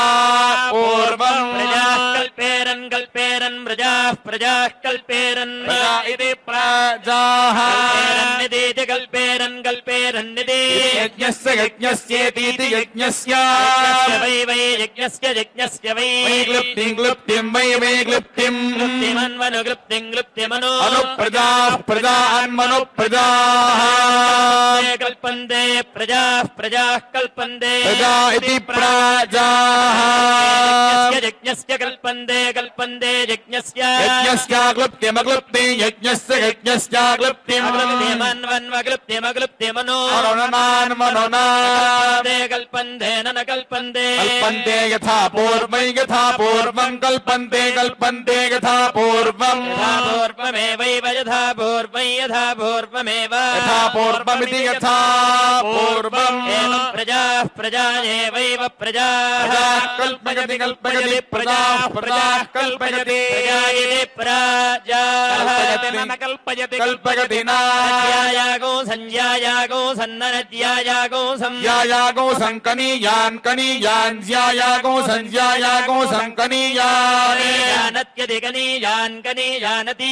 पूर्वं प्रजाः कल्पेरन् कल्पेरन् प्रजाः कल्पेरन् प्रजा इति प्रजाः निधीति कल्पेरन् कल्पेरन्निधि यज्ञस्य यज्ञस्येतीति यज्ञस्य वै वै यज्ञस्य वै क्लृप्तिं क्लृप्तिं वै वै क्लृप्तिं क्लृप्तिमनु अनुप्रजाः प्रजान्मनु प्रजाः कल्पन्ते प्रजाः कल्पन्ते प्रजा इति प्रजाः यज्ञस्य कल्पन्ते यज्ञस्य क्लृप्तिमक्लृप्ति यज्ञस्य क्लृप्तिमनु कल्पन्ते न कल्पन्ते कल्पन्ते यथा पूर्वं कल्पन्ते यथा पूर्वम् पूर्वमेवैव यथा पूर्वमेव यथा पूर्वमिति यथा पूर्वम् प्रजाः प्रजायेवैव प्रजाः कल्पयति प्रजाः कल्पयति कल्पयति नायागो सन्ननद्यायागो संयायागो संकनीयान् ज्यायागो संकनीयान् कनीयानति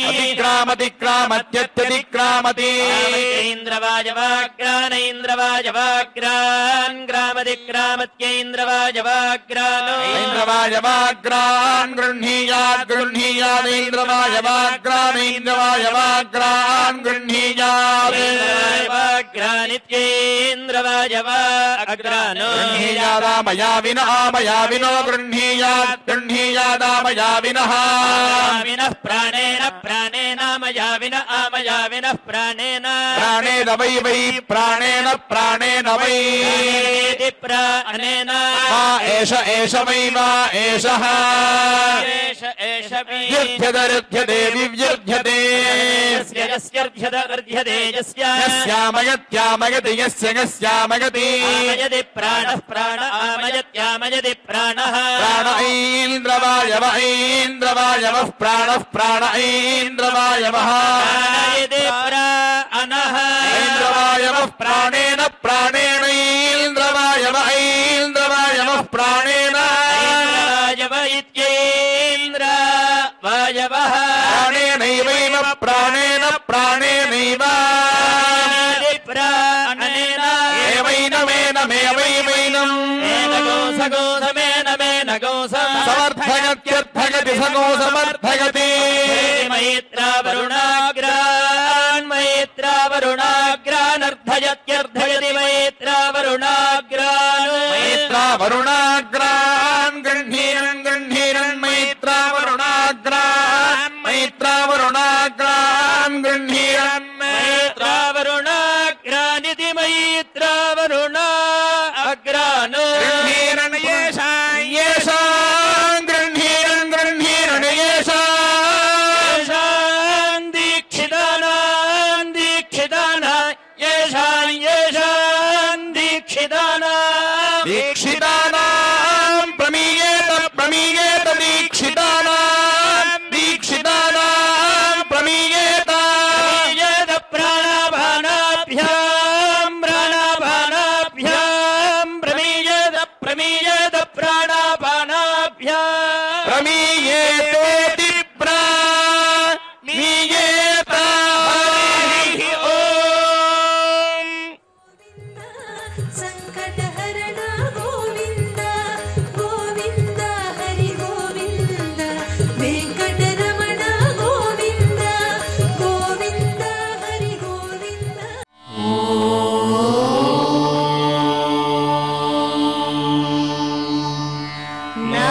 अतिक्रामत्यत्यतिक्रामति इन्द्रवाजवाग्रान् ग्रामदिक्रामत्यैन्द्रवाजवाग्रान् गृह्णीयात् इन्द्रवाजवाग्रान् गृह्णीयात् प्राणित्येन्द्रवायव अग्रानो गृह्णीयादा मया विनो गृह्णीयादा मया विनः विनः प्राणेन प्राणेन मया विन आमया विनः प्राणेन प्राणेन वै प्राणेन वै प्राणेन एष वै वा एषः एष युध्यते विव्युध्यते यस्यामयत्यामयति यस्यामयति आमयति प्राणः प्राण आमयत्यामयति प्राणः प्राण ऐन्द्रवायवः प्राण ऐन्द्रवायवः प्राणः ऐन्द्रवायवः प्राणेन ऐन्द्रवायवः प्राणेन वायव इत्येन्द्र वायवः प्राणेनैव प्राणेनैव प्राणेन एवैनमेनमेवैवैनम् समर्थयत्यर्थयति सगो समर्थयति मैत्रावरुणाग्रान् अर्धयत्यर्धयति मैत्रावरुणाग्रान् गृह्णीरन् मैत्रावरुणाग्रान् गृह्णीरन् मैत्रावरुणाग्रानिति मैत्रावरुणा अग्रानो गृह्णीरन् येषाम् गृह्णीरन् येषाम् दीक्षितानाम् येषाम् दीक्षितानाम् प्रमीयेत दीक्षितानाम् प्रमीयेत प्राणाभानाभ्याम् प्रमीयेत प्राणाभानाभ्याम् प्रमीयेतेति प्रमीयेत संकटहरण गोविंद गोविंद हरि गोविंद वेंकटरमण गोविंद गोविंद हरि गोविंद ना